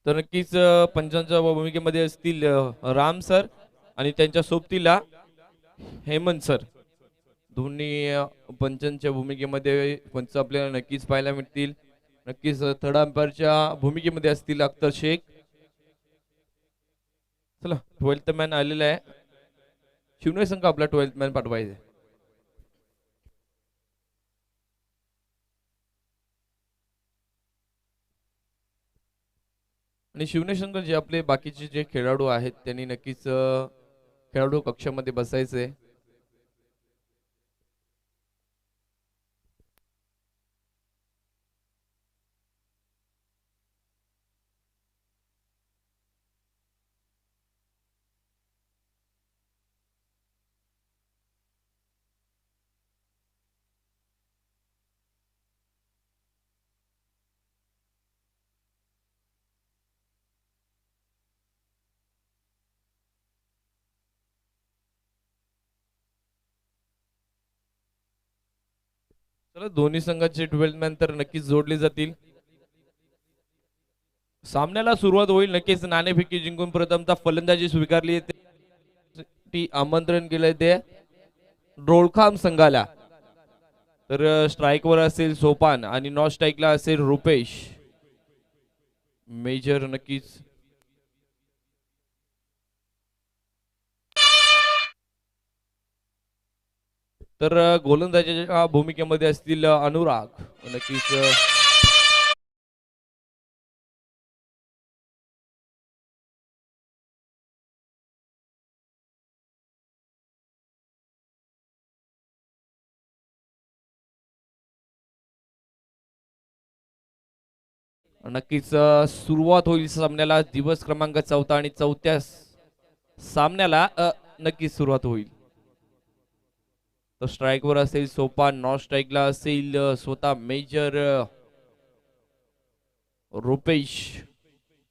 तर नक्कीच पंचांच्या भूमिकेमध्ये असतील राम सर आणि त्यांच्या सोबतीला हेमंत सर. दोन्ही पंचांच्या भूमिकेमध्ये पंच आपल्याला नक्कीच पाहायला मिळतील. नक्कीच थर्ड अंपायरच्या भूमिकेमध्ये असतील अख्तर शेख. चला 12th मॅन आलेला आहे. शिवने संघ आपला 12th मॅन पाठवायचा. आणि शिवने संघ जे आपले बाकीचे जे खेळाडू आहेत त्यांनी नक्कीच खेळाडू कक्षामध्ये बसायचे. चला दोन्ही संघाचे 12th मॅन तर नक्कीच जोडले जातील. सामन्याला सुरुवात होईल. नक्कीच नाणेफेकी जिंकून प्रथमतः फलंदाजी स्वीकारली ती आमंत्रण केलंय ते डोळखाम संघाला. तर स्ट्राईकवर असेल सोपान आणि नॉन स्ट्राईकला असेल रुपेश मेजर. नक्कीच तर गोलंदाजाच्या भूमिकेमध्ये असतील अनुराग. नक्कीच नक्कीच सुरुवात होईल सामन्याला. दिवस क्रमांक 4 आणि 4थ्या सामन्याला नक्कीच सुरुवात होईल. तर स्ट्राईकवर असेल सोपान, नॉन स्ट्राईकला असेल स्वतः मेजर रुपेश.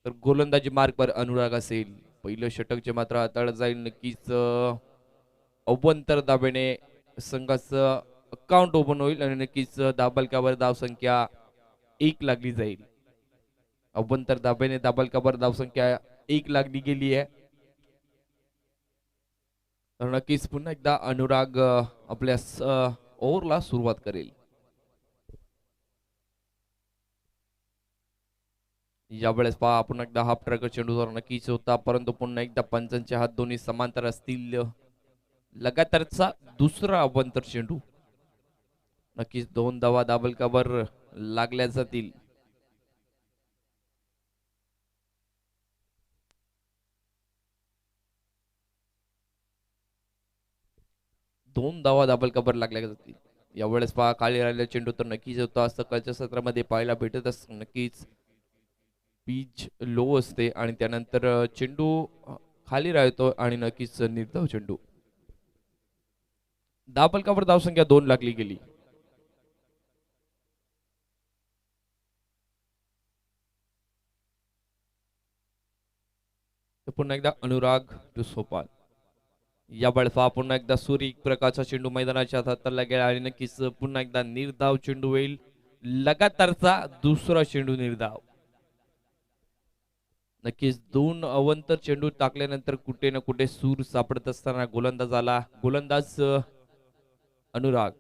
तर गोलंदाजी मार्कवर अनुराग असेल. पहिलं षटकचे मात्र हाताळत जाईल नक्कीच अव्वंतर दाबेने संघाचं अकाउंट ओपन होईल आणि नक्कीच दाबलकावर धावसंख्या 1 लागली जाईल. अव्वंतर दाबेने दाबलकावर धावसंख्या 1 लागली गेली आहे. तर नक्कीच पुन्हा एकदा अनुराग आपल्या ओव्हरला सुरुवात करेल. यावेळेस पहा पुन्हा एकदा हाफ ट्रॅकर चेंडूवर नक्कीच होता, परंतु पुन्हा एकदा पंचांचे हात दोन्ही समांतर असतील. लगातारचा दुसरा अवंतर चेंडू. नक्कीच 2 धावा दाबलकावर लागल्या जातील. दोन धावा दाबलकावर लागल्या जातील. यावेळेस पहा खाली राहिलेला चेंडू तर नक्कीच होता. सकाळच्या सत्रामध्ये पाहायला भेटत असत. नक्कीच पिच लो असते आणि त्यानंतर चेंडू खाली राहतो आणि नक्कीच निर्धाव चेंडू. दाबलकावर धावसंख्या 2 लागली गेली. पुन्हा एकदा अनुराग टू सोपान. यावेळेस पहा पुन्हा एकदा सूर्य प्रकारचा चेंडू मैदानाच्या हाताला गेला आणि नक्कीच पुन्हा एकदा निर्धाव चेंडू होईल. लगातारचा दुसरा चेंडू निर्धाव. नक्कीच 2 अवंतर चेंडू टाकल्यानंतर कुठे ना कुठे सूर सापडत असताना गोलंदाज आला. गोलंदाज अनुराग.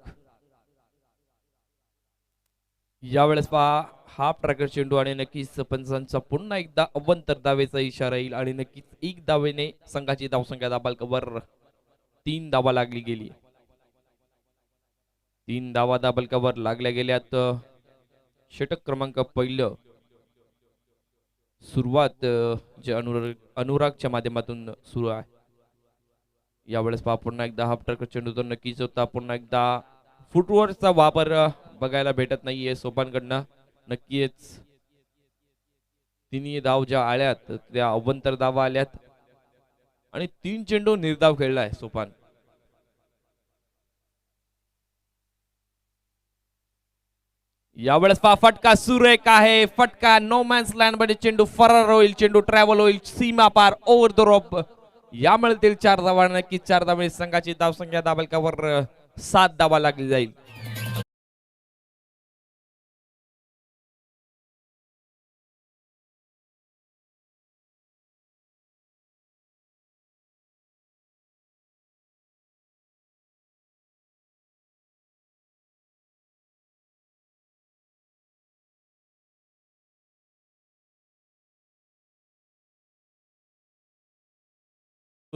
यावेळेस पहा हाफ ट्रॅकर चेंडू आणि नक्कीच पंचांचा पुन्हा एकदा अवंतर दावेचा इशारा येईल आणि नक्कीच 1 धावेने संघाची धावसंख्या दाबलकावर 3 धावा लागली गेली. 3 धावा दाबलकावर लागल्या गेल्यात. षटक क्रमांक पहिलं सुरुवात जे अनुरागच्या माध्यमातून सुरू आहे. यावेळेस पहा पुन्हा एकदा हाफ ट्रॅकर चेंडू तर नक्कीच होता. पुन्हा एकदा फुटवर्कचा वापर बघायला भेटत नाहीये सोपानकडनं. नक्कीच तिन्ही धाव ज्या आल्यात त्या अवंतर धावा आल्यात आणि 3 चेंडू निर्धाव खेळलाय सोपान. यावेळेस पहा फटका सुरेख आहे. फटका नो मॅन्स लँड मध्ये चेंडू फरार होईल. चेंडू ट्रॅव्हल होईल सीमा पार ओव्हर द रोप. या मिळतील 4 धावा. नक्कीच 4 धावा संघाची धावसंख्या दाबलकावर 7 धावा लागली जाईल.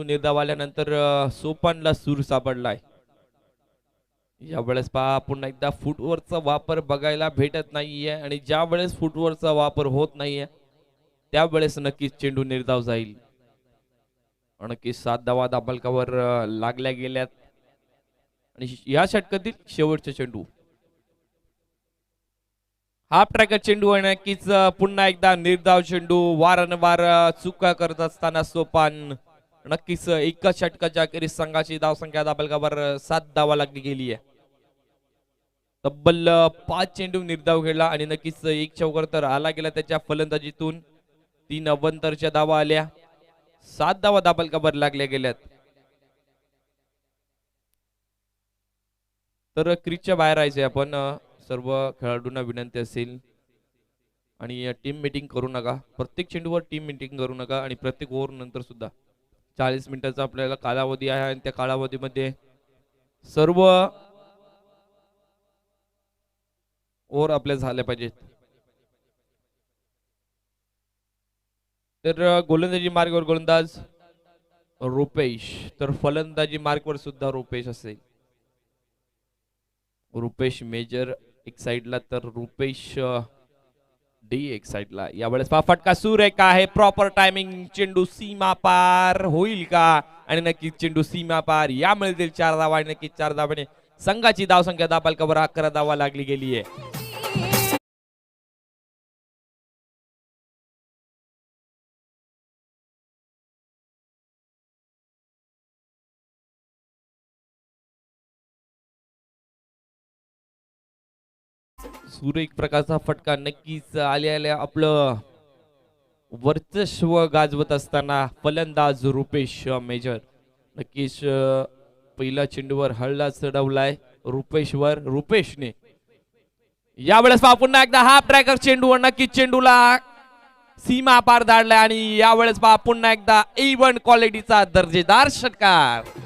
निर्धाव आल्यानंतर सोपानला सूर सापडलाय. यावेळेस पहा पुन्हा एकदा फुटवरचा वापर बघायला भेटत नाहीये आणि ज्या वेळेस फुटवरचा वापर होत नाहीये त्यावेळेस नक्कीच चेंडू निर्धाव जाईल. नक्कीच 7 धावा दाबलकावर लागल्या गेल्यात आणि या षटकातील शेवटचा चेंडू. हाफ ट्रॅकर चेंडू आणि नक्कीच पुन्हा एकदा निर्धाव चेंडू. वारंवार चुका करत असताना सोपान नक्कीच एकाच षटकाच्या अखेरीस संघाची धावसंख्या दाबलकावर 7 धावा लागली गेली आहे. तब्बल 5 चेंडू निर्धाव खेळला आणि नक्कीच एक चौकार तर आला गेला त्याच्या फलंदाजीतून. 3 अवंतरच्या धावा आल्या. 7 धावा दाबलकावर लागल्या गेल्यात. तर क्रीजच्या बाहेर राहायचे आपण. सर्व खेळाडूंना विनंती असेल आणि टीम मीटिंग करू नका. प्रत्येक चेंडूवर टीम मीटिंग करू नका आणि प्रत्येक ओव्हर नंतर सुद्धा 40 मिनिटाचा आपल्याला कालावधी आहे आणि त्या कालावधीमध्ये सर्व ओव्हर आपल्या झाल्या पाहिजेत. तर गोलंदाजी मार्गवर गोलंदाज रुपेश, तर फलंदाजी मार्गवर सुद्धा रुपेश असेल. रुपेश मेजर एक साइडला तर रुपेश डी एक साइडला. यावेळेस फटका सुरेख आहे. Proper timing. चेंडू सीमा पार होईल का? आणि नक्कीच चेंडू सीमा पार. या मिळतील 4 धावा आणि नक्कीच 4 धावाने संघाची धावसंख्या दाबलकावर 11 धावा लागली गेली आहे. सुरेख प्रकारचा फटका नक्कीच आल्या आपलं वर्चस्व गाजवत असताना फलंदाज रुपेश मेजर नक्कीच पहिला चेंडूवर हल्ला चढवलाय रुपेशने. यावेळेस पुन्हा एकदा हाफ ट्रॅकर चेंडू नक्कीच चेंडूला सीमा पार धाडलाय आणि यावेळेस पुन्हा एकदा A1 क्वालिटीचा दर्जेदार षटकार.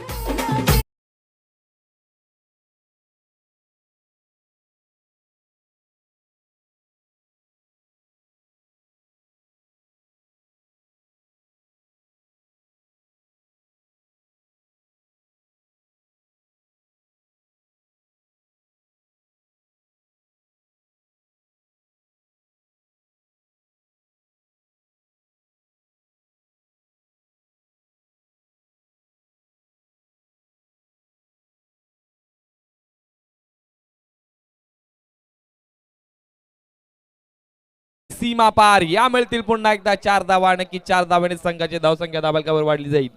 सीमा पार. या मिळतील पुन्हा एकदा 4 धावा. नक्की 4 धावाने संघाची धावसंख्या दाबलकावर वाढली जाईल.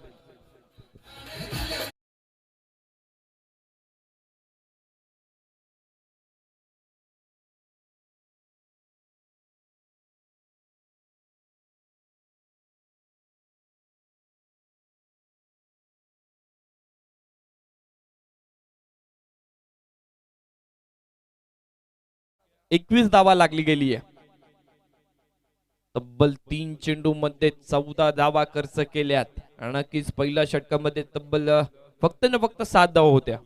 एकवीस धावा लागली गेली आहे. तब्बल 3 चेंडू मध्ये 14 धावा खर्च केल्यात. नक्कीच पहिल्या षटकामध्ये तब्बल फक्त 7 धावा होत्या.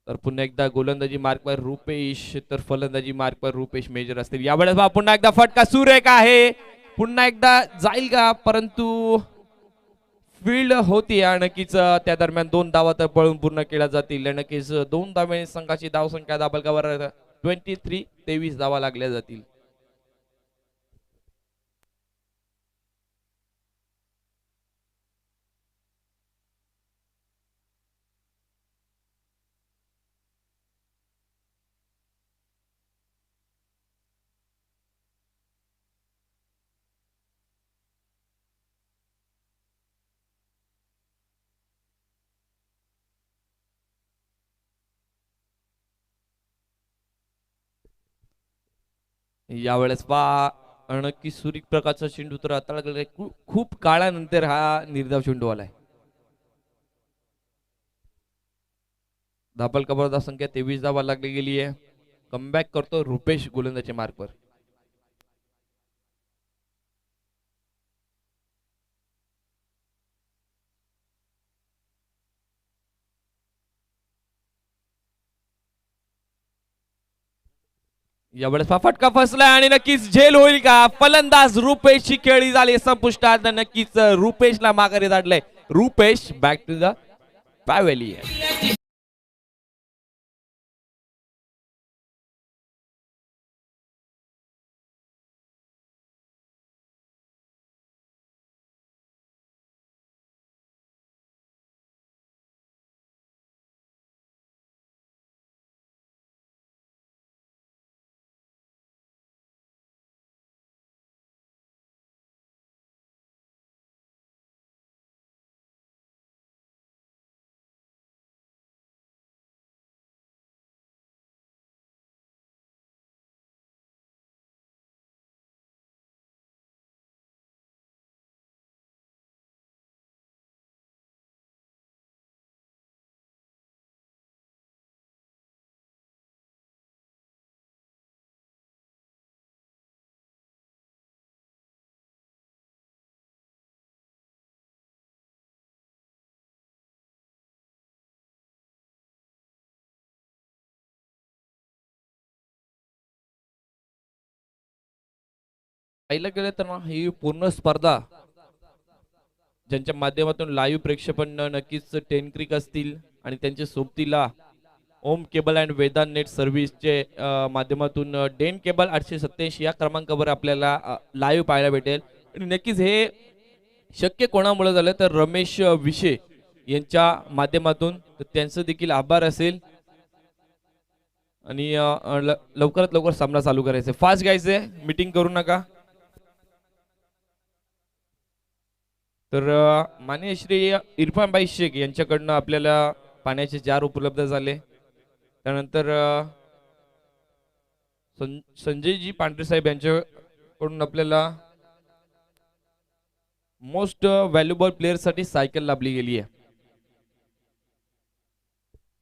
तर पुन्हा एकदा गोलंदाजी मार्कवर रुपेश तर फलंदाजी मार्कवर रुपेश मेजर असतील. यावेळेस पुन्हा एकदा फटका सुरेख आहे. पुन्हा एकदा जाईल का? परंतु फील्ड होती आणि नक्कीच त्या दरम्यान 2 धावा तर पळून पूर्ण केल्या जातील. नक्कीच 2 धावांनी संघाची धावसंख्या दाबलकावर 23 धावा लागल्या जातील. यावेळेस नक्की सूर्य प्रकारचा चेंडू तर आता खूप काळानंतर हा निर्धाव चेंडू आलाय. धापल कबरदा संख्या 23 धावा लागली गेली आहे. कमबॅक करतो रुपेश गोलंदाजी मार्कवर. यावेळेस फटका फसलाय आणि नक्कीच झेल होईल का? फलंदाज रुपेशची खेळी झाली संपुष्टात. नक्कीच रुपेशला माघारी धाडलंय. Rupesh back to the pavilion. पाहिलं गेलं तर ना ही पूर्ण स्पर्धा ज्यांच्या माध्यमातून लाईव्ह प्रेक्षेपण नक्कीच टेनक्रिक असतील आणि त्यांच्या सोबतीला ओम केबल अँड वेदांत नेट सर्व्हिसचे माध्यमातून डेन केबल 887 या क्रमांकावर आपल्याला लाईव्ह पाहायला भेटेल. आणि नक्कीच हे शक्य कोणामुळे झालं तर रमेश विशे यांच्या माध्यमातून, तर त्यांचं देखील आभार असेल. आणि लवकरात लवकर सामना चालू करायचा, फास्ट घ्यायचंय, मीटिंग करू नका. तर माननीय श्री इरफानभाई शेख यांच्याकडनं आपल्याला पाण्याचे जार उपलब्ध झाले. त्यानंतर संजयजी पांढरे साहेब यांच्याकडून आपल्याला मोस्ट व्हॅल्युएबल प्लेअर साठी सायकल लाभली गेली आहे.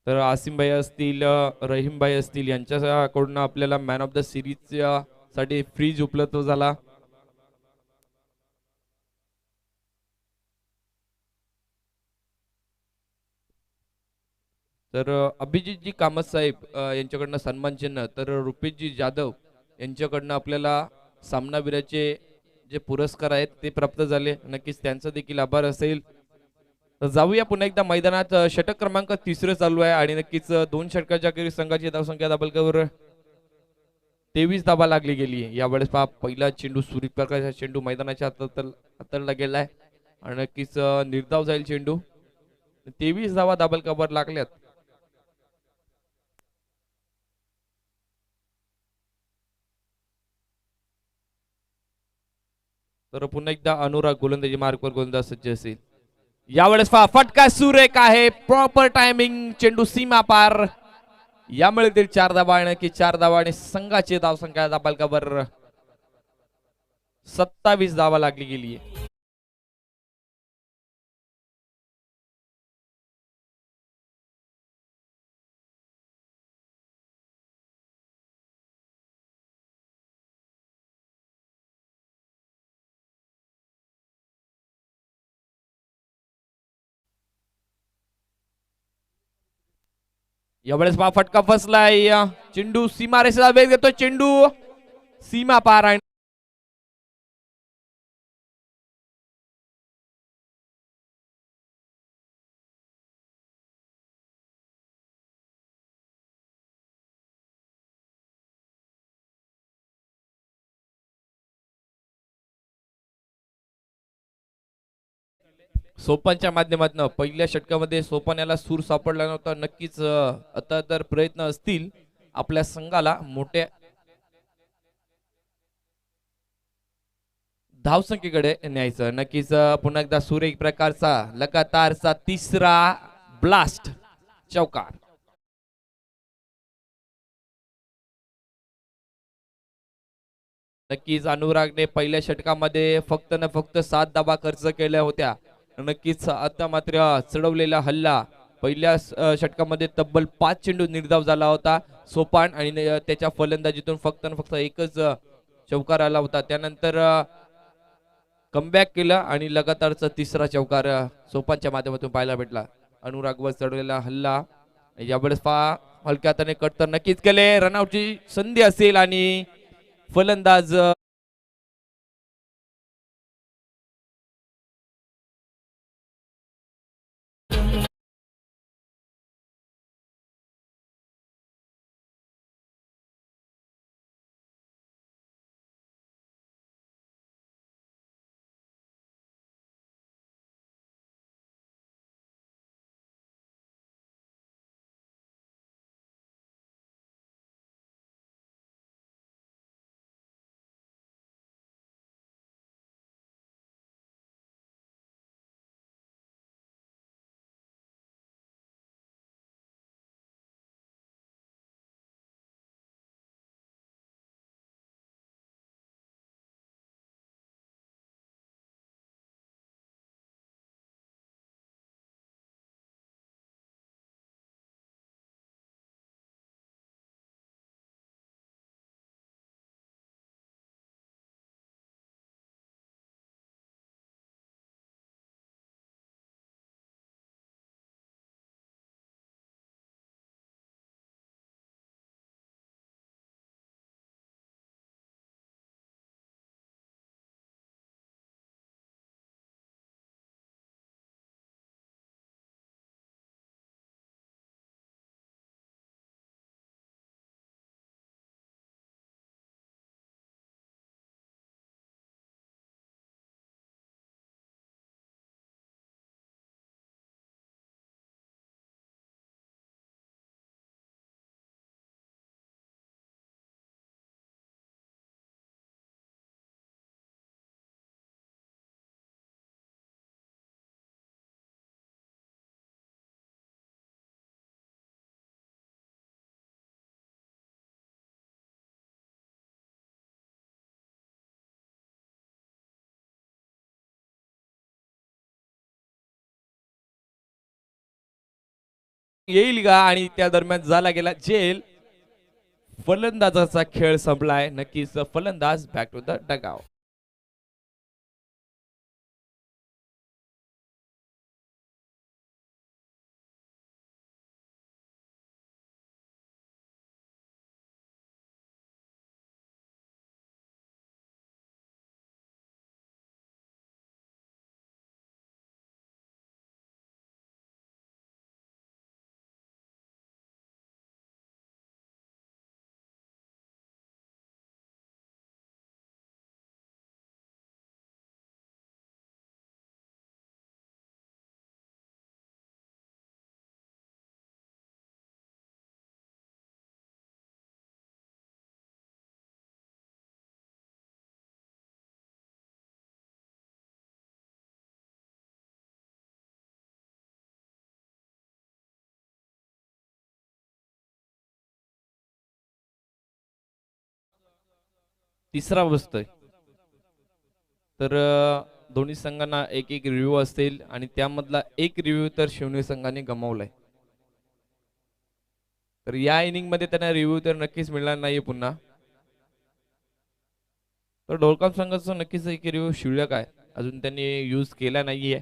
तर आसिम भाई असतील, रहीम भाई असतील, यांच्याकडून आपल्याला मॅन ऑफ द सिरीज साठी फ्रीज उपलब्ध झाला. तर अभिजितजी कामत साहेब यांच्याकडनं सन्मान चिन्ह, तर रुपेशजी जाधव यांच्याकडनं आपल्याला सामनावीराचे जे पुरस्कार आहेत ते प्राप्त झाले. नक्कीच त्यांचा देखील आभार असेल. तर जाऊया पुन्हा एकदा मैदानात. षटक क्रमांक 3 चालू आहे आणि नक्कीच 2 षटकाच्या अखेरीस संघाची धावसंख्या दाबलकावर 23 धावा लागली गेली. यावेळेस पहा पहिला चेंडू सूर्यप्रकाशचा चेंडू मैदानाच्या हाताला गेलाय आणि नक्कीच निर्धाव जाईल चेंडू. 23 धावा दाबलकावर लागल्यात. तर पुन्हा एकदा अनुराग गोलंदाजी मार्कवर गोलंदाज सज्ज असेल. यावेळेस फटका सुरेख आहे, प्रॉपर टायमिंग, चेंडू सीमा पार. यामुळे ते 4 धावा की 4 धावा आणि संघाची धावसंख्या दाबालकावर 27 धावा लागली गेली आहे. यावेळेस फटका फसलाय, चेंडू सीमा रेषेचा वेग घेतो, चेंडू सीमा पार आहे. सोपानच्या माध्यमातून पहिल्या षटकामध्ये सोपान याला सूर सापडला नव्हता. नक्कीच आता तर प्रयत्न असतील आपल्या संघाला मोठ्या धावसंख्येकडे न्यायचं. नक्कीच पुन्हा एकदा सूर एक प्रकारचा लगातारचा 3रा ब्लास्ट चौकार. नक्कीच अनुरागने पहिल्या षटकामध्ये फक्त 7 धावा खर्च केल्या होत्या. नक्कीच आता मात्र चढवलेला हल्ला पहिल्या षटकामध्ये तब्बल 5 चेंडू निर्धाव झाला होता. सोपान आणि त्याच्या फलंदाजीतून फक्त एकच चौकार आला होता. त्यानंतर कमबॅक केला आणि लगातारचा 3रा चौकार सोपानच्या माध्यमातून पाहायला भेटला. अनुरागवर चढवलेला हल्ला. यावेळेस हलक्या हाताने कट तर नक्कीच केले. रनआउटची संधी असेल आणि फलंदाज येईल का आणि त्या दरम्यान झाला गेला जेल. फलंदाजाचा खेळ संपलाय. नक्कीच फलंदाज बॅक टू द डगआउट. तिसरा बसतोय. तर दोन्ही संघांना एक एक रिव्ह्यू असतील आणि त्यामधला एक रिव्ह्यू तर शिवनी संघाने गमावलाय. तर या इनिंग मध्ये त्यांना रिव्ह्यू तर नक्कीच मिळणार नाहीये पुन्हा. तर ढोलकाम संघाचा नक्कीच एक रिव्ह्यू शिल्लक आहे, अजून त्यांनी यूज केला नाहीये.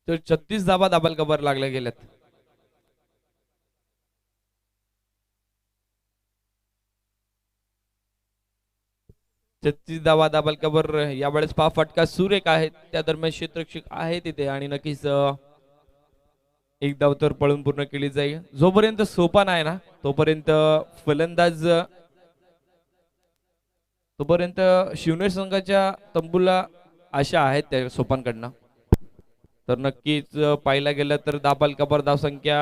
तर 36 धाबा दाबाल कबर लागल्या गेल्यात. 36 धावा दाबाल कबर यावेळेस पहा फटका सुरेख आहे. त्या दरम्यान क्षेत्ररक्षक आहे तिथे आणि नक्कीच एक धाव तर पळून पूर्ण केली जाईल. जोपर्यंत सोपान आहे ना तोपर्यंत फलंदाज तोपर्यंत शिवनेर संघाच्या तंबूला आशा आहेत त्या सोपानकडनं. तर नक्कीच पाहायला गेलं तर दाबाल कबर धाव संख्या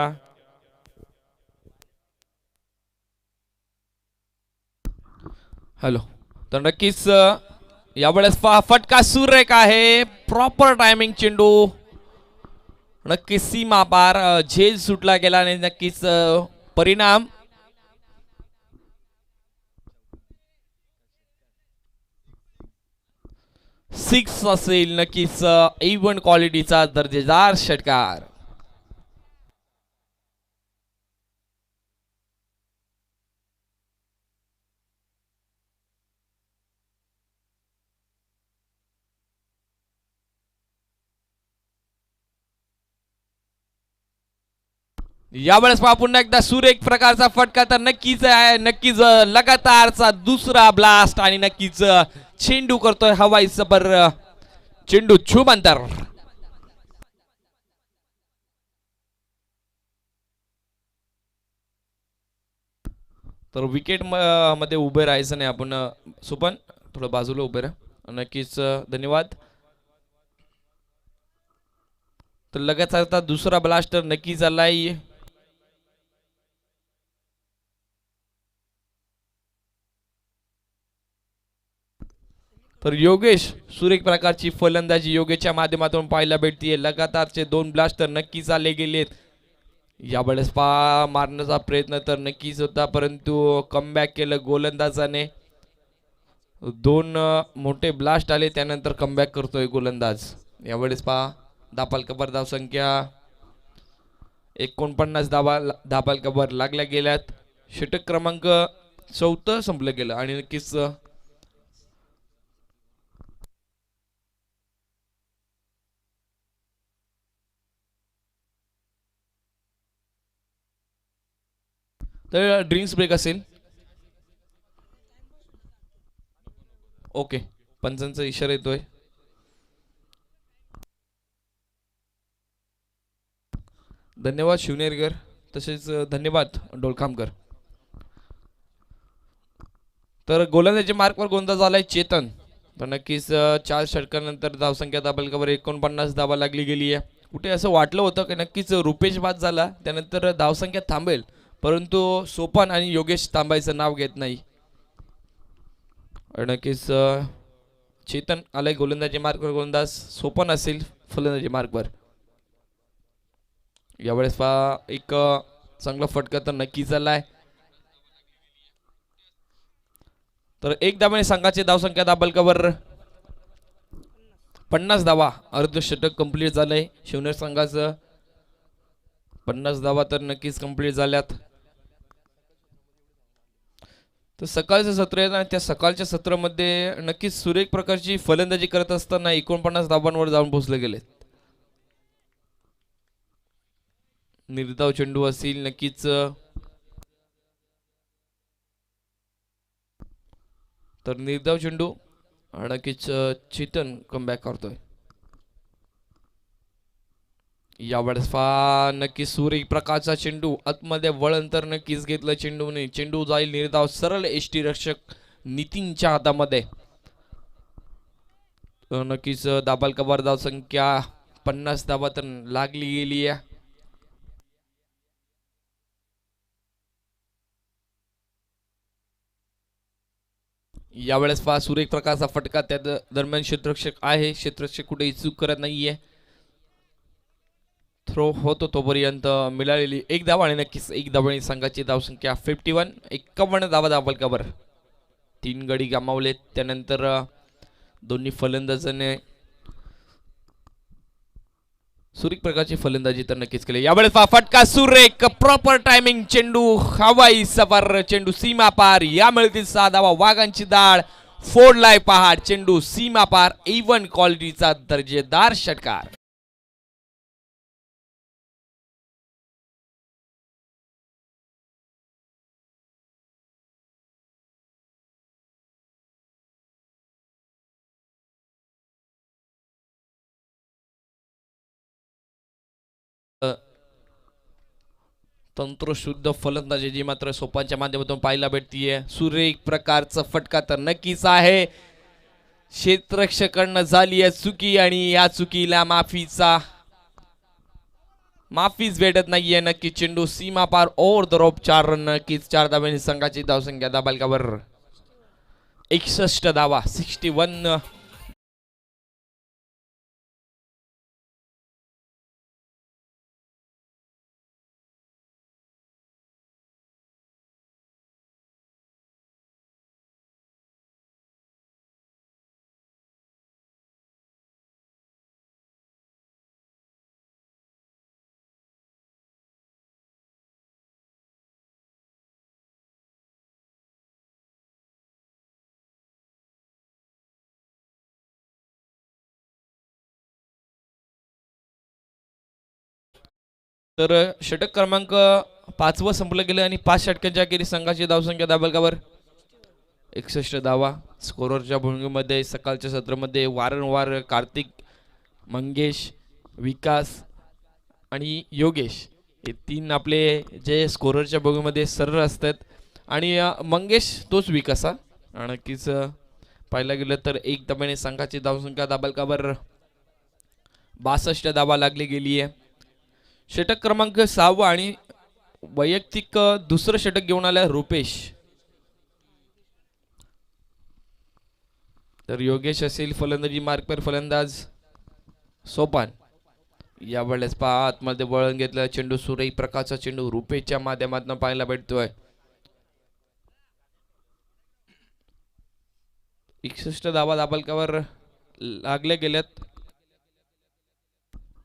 हॅलो. तर नक्कीच यावेळेस फटका सुरेख आहे. प्रॉपर टायमिंग चेंडू नक्कीच सीमा पार झेल सुटला गेला आणि नक्कीच परिणाम सिक्स असेल. नक्कीच इव्हन क्वालिटीचा दर्जेदार षटकार. यावेळेस पहा पुन्हा एकदा सुरेख प्रकारचा फटका तर नक्कीच आहे. नक्कीच लगातारचा दुसरा ब्लास्ट आणि नक्कीच चेंडू करतोय हवाई सबर चेंडू छुम अंतर. तर विकेट मध्ये उभे राहायचं नाही आपण. सुपन थोडं बाजूला उभे राहा. नक्कीच धन्यवाद. तर लगातारचा दुसरा ब्लास्टर नक्कीच आलाय. तर योगेश सुरेख प्रकारची फलंदाजी योगेशच्या माध्यमातून पाहायला भेटतीये. लगातारचे 2 ब्लास्टर नक्कीच आले गेलेत. यावेळेस मारण्याचा प्रयत्न तर नक्कीच होता परंतु कमबॅक केलं गोलंदाजाने. 2 मोठे ब्लास्ट आले त्यानंतर कमबॅक करतोय गोलंदाज. यावेळेस दापाल कबर धाव संख्या 49 दाबाल कबर लागल्या गेल्यात. षटक क्रमांक 4 संपलं गेलं आणि नक्कीच तर ड्रिंक्स ब्रेक असेल. ओके पंचांचा इशारा येतोय. धन्यवाद शिवनेरकर तसेच धन्यवाद डोलखामकर. तर गोलंदाजी मार्कवर गोंधळ झालाय चेतन. तर नक्कीच 4 षटकानंतर धावसंख्या दाबाल कबर 49 धावा लागली गेली आहे. कुठे असं वाटलं होतं की नक्कीच रुपेश बाद झाला त्यानंतर धावसंख्या थांबेल परंतु सोपान आणि योगेश थांबायचं नाव घेत नाही. नक्कीच चेतन आलाय गोलंदाजी मार्कवर. गोलंदाज सोपान असेल फलंदाजी मार्कवर. यावेळेस एक चांगला फटका तर नक्कीच आलाय. तर एक धाब्याने संघाची धावसंख्या दाबल कवर 50 धावा. अर्धशतक कंप्लीट झालंय शिवनेर संघाचं. 50 धावा तर नक्कीच कंप्लीट झाल्यात. तर सकाळचं सत्र आहे आणि त्या सकाळच्या सत्रामध्ये नक्कीच सुरेख प्रकारची फलंदाजी करत असताना 49 धावांवर जाऊन पोहोचले गेले. निर्धाव चेंडू असेल नक्कीच. तर निर्धाव चेंडू नक्कीच चेतन कमबॅक करतोय. यावेळेस नक्कीच सुरेख प्रकारचा चेंडू आतमध्ये वळण तर नक्कीच घेतलं चेंडूने. चेंडू जाईल निर्धाव सरळ एसटी रक्षक नितीनच्या हातामध्ये. नक्कीच दाबाल कबार धाव संख्या 50 धावा तर लागली गेली आहे. यावेळेस सुरेख प्रकारचा फटका त्या दरम्यान क्षेत्ररक्षक आहे. क्षेत्ररक्षक कुठेही चूक करत नाहीये. थ्रो होतो तोपर्यंत मिळालेली एक धाव आणि नक्कीच एक धावाने संघाची धावसंख्या 51 धावा दाबाल कबर. 3 गडी गमावलेत त्यानंतर दोन्ही फलंदाजाने सुरेख प्रकारची फलंदाजी तर नक्कीच केली. यावेळेस फटका सुरेख प्रॉपर टायमिंग चेंडू हवाई सफर चेंडू सीमा पार. या मिळतील 6 धावा. वाघांची दाळ फोडलाय पहाड चेंडू सीमा पार. इव्हन क्वालिटीचा दर्जेदार षटकार. तंत्रशुद्ध फलंदाजी जी मात्र सोपानच्या माध्यमातून पाहायला भेटतीये. सुरेख प्रकारचा फटका तर नक्कीच आहे. क्षेत्ररक्षकांना झाली आहे चुकी आणि या चुकीला माफीच भेटत नाहीये. नक्की चेंडू सीमा पार ओव्हर द रोप. 4 रन नक्कीच 4 धाब्यांनी संघाची धावसंख्या दाबालकावर 61 धावा 61. तर षटक क्रमांक 5 संपलं गेलं आणि 5 षटकांच्या अखेरीस संघाची धावसंख्या दाबलकावर 61 धावा. स्कोररच्या भूमिकेमध्ये सकाळच्या सत्रामध्ये वारंवार कार्तिक, मंगेश, विकास आणि योगेश हे 3 आपले जे स्कोररच्या भूमिकेमध्ये सरळ असतात. आणि मंगेश तोच विकासा नक्कीच पाहायला गेलं तर 1 धाब्याने संघाची धावसंख्या दाबलकावर 62 धावा लागली गेली आहे. षटक क्रमांक 6 आणि वैयक्तिक दुसरं षटक घेऊन आलं रुपेश. तर योगेश असेल फलंदाजी मार्कवर, फलंदाज सोपान. यावेळेस पहा आतमध्ये वळण घेतलं चेंडू. सुरेख प्रकारचा चेंडू रुपेशच्या माध्यमातून पाहायला भेटतोय. 61 धावा दाबलकावर लागले गेलेत.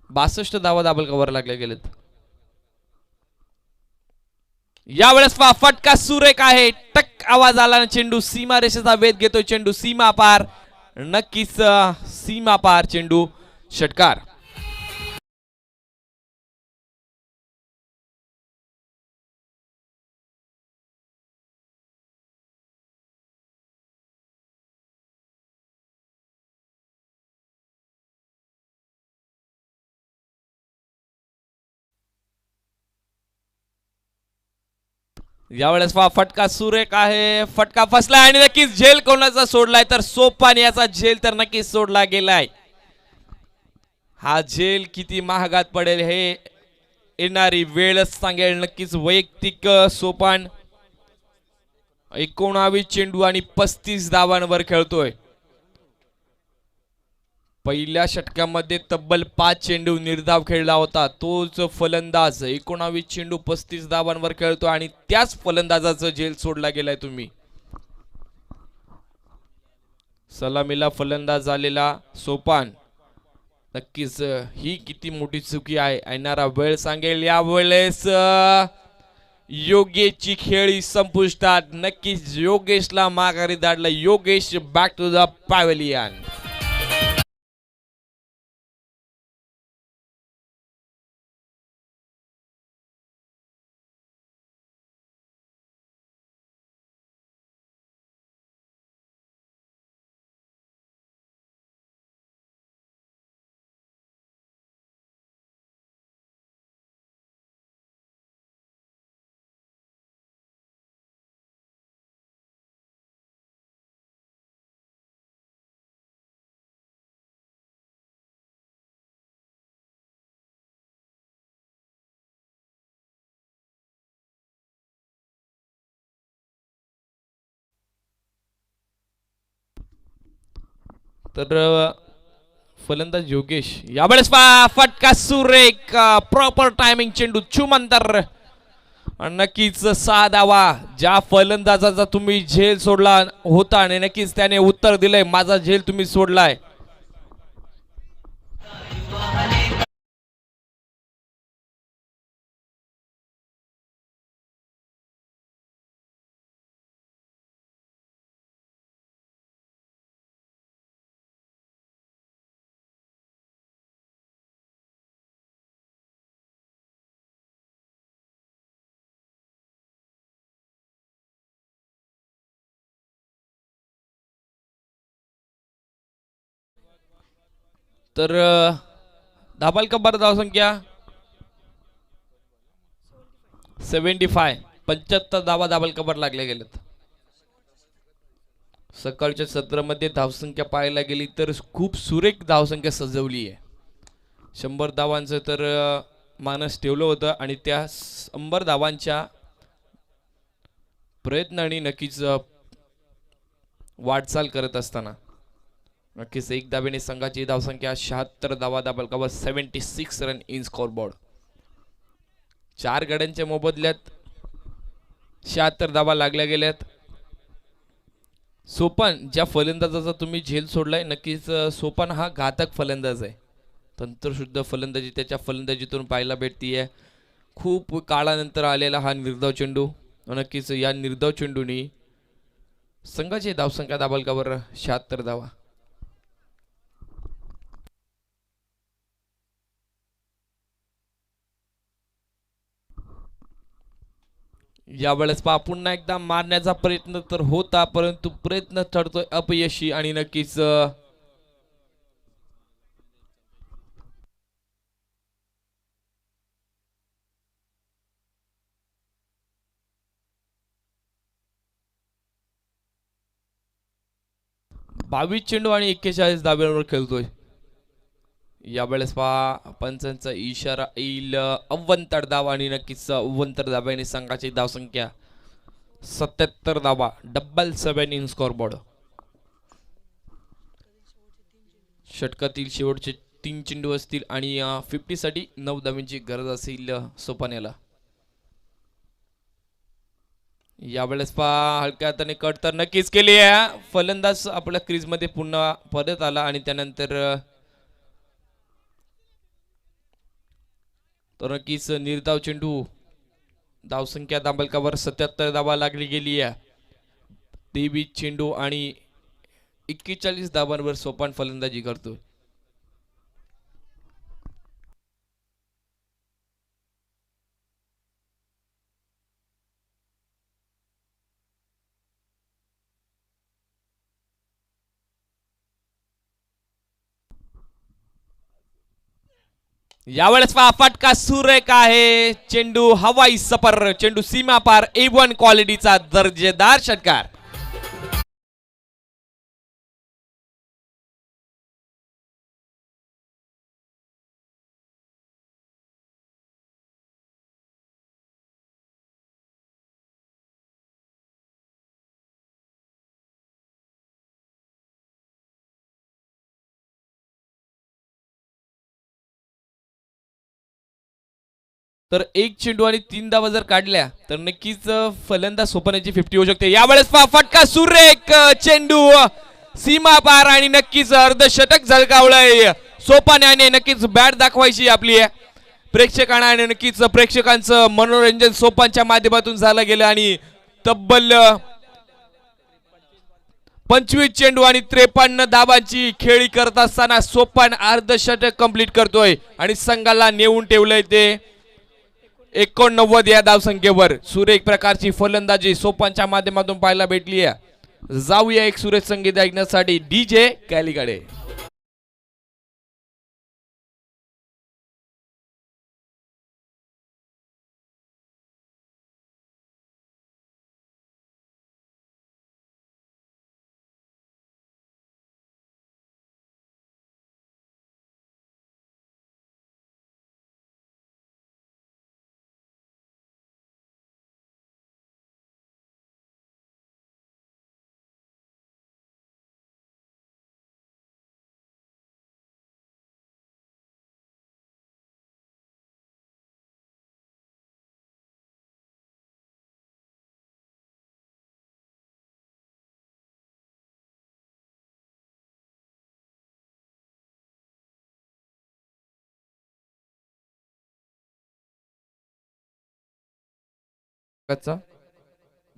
62 धावा दाबलकावर लागले गेलेत. यावेळेस फटका सुरेख आहे. टक आवाज आला ना चेंडू सीमा रेषेचा वेध घेतोय. चेंडू सीमा पार, नक्कीच सीमा पार चेंडू, षटकार. यावेळेस फटका सुरेख आहे. फटका फसलाय आणि नक्कीच झेल कोणाचा सोडलाय तर सोपान याचा झेल तर नक्कीच सोडला गेलाय. हा झेल किती महागात पडेल हे येणारी वेळच सांगेल. नक्कीच वैयक्तिक सोपान 19 चेंडू आणि 35 धावांवर खेळतोय. पहिल्या षटकामध्ये तब्बल 5 चेंडू निर्धाव खेळला होता. तोच फलंदाज 19 चेंडू 35 धावांवर खेळतो आणि त्याच फलंदाजाचं झेल सोडला गेलाय. तुम्ही सलामीला फलंदाज आलेला सोपान. नक्कीच ही किती मोठी चुकी आहे येणारा वेळ सांगेल. यावेळेस योगेशची खेळी संपुष्टात. नक्कीच योगेशला माघारी धाडलं. Yogesh back to the pavilion. तर फलंदाज योगेश. यावेळेस फटका सुरेख, प्रॉपर टायमिंग चेंडू चुमंतर. नक्कीच 6 धावा. ज्या फलंदाजाचा तुम्ही झेल सोडला होता आणि नक्कीच त्याने उत्तर दिलंय माझा झेल तुम्ही सोडलाय. तर धाबाल कब्बर धावसंख्या 75 धावा दाबल कबर लागले गेलेत. सकाळच्या सत्रामध्ये धावसंख्या पाहायला गेली तर खूप सुरेख धावसंख्या सजवली आहे. 100 धावांचं तर मानस ठेवलं होतं आणि त्या 100 धावांच्या प्रयत्नाने नक्कीच वाटचाल करत असताना नक्कीच एक धावेने संघाची धावसंख्या 76 धावा दाबल कबर 76 रन इन स्कोर बोर्ड. 4 गड्यांच्या मोबदल्यात 76 धावा लागल्या गेल्यात. सोपान ज्या फलंदाजाचा तुम्ही झेल सोडलाय नक्कीच सोपान हा घातक फलंदाज आहे. तंत्रशुद्ध फलंदाजी त्याच्या फलंदाजीतून पाहायला भेटतीये. खूप काळानंतर आलेला हा निर्धाव चेंडू. नक्कीच या निर्धाव चेंडूनी संघाची धावसंख्या दाबल कबर 76 धावा. यावेळेस पुन्हा एकदा मारण्याचा प्रयत्न तर होता परंतु प्रयत्न ठरतोय अपयशी आणि नक्कीच 22 चेंडू आणि 41 धाब्यांवर खेळतोय. यावेळेस पंचांचा इशारा येईल 69 धावा आणि नक्कीच 69 धाब्याने संघाची धावसंख्या 77 धावा. Double 7 in score board. षटकातील शेवटचे 3 चेंडू असतील आणि 50 साठी 9 धावांची गरज असेल सोपान्याला. यावेळेस हलक्या हाताने कट तर नक्कीच केली आहे. फलंदाज आपल्या क्रीज मध्ये पुन्हा परत आला आणि त्यानंतर तर नक्कीच निर्धाव चेंडू. धावसंख्या दाबलकावर 77 धावा लागली गेली आहे. 23 चेंडू आणि 41 धावांवर सोपान फलंदाजी करतोय. यावेळेस फटका सुरेख आहे. चेंडू हवाई सफर. चेंडू सीमा पार A1 क्वालिटीचा दर्जेदार षटकार. तर 1 चेंडू आणि 3 धावा जर काढल्या तर नक्कीच फलंदाज सोपानाची 50 होऊ शकते. यावेळेस फटका सुरेख. चेंडू सीमा पार आणि नक्कीच अर्धशतक झळकावलंय सोपान्याने. नक्कीच बॅट दाखवायची आपली प्रेक्षकांना आणि नक्कीच प्रेक्षकांचं मनोरंजन सोपानच्या माध्यमातून झालं गेलं आणि तब्बल 25 चेंडू आणि 53 धावांची खेळी करत असताना सोपान अर्धशतक कंप्लीट करतोय आणि संघाला नेऊन ठेवलंय ते 89 या धावसंख्येवर. सुरेख प्रकारची फलंदाजी सोपानच्या माध्यमातून पाहायला भेटली आहे. जाऊया एक सुरेख संगीत ऐकण्यासाठी DJ कॅलीकडे.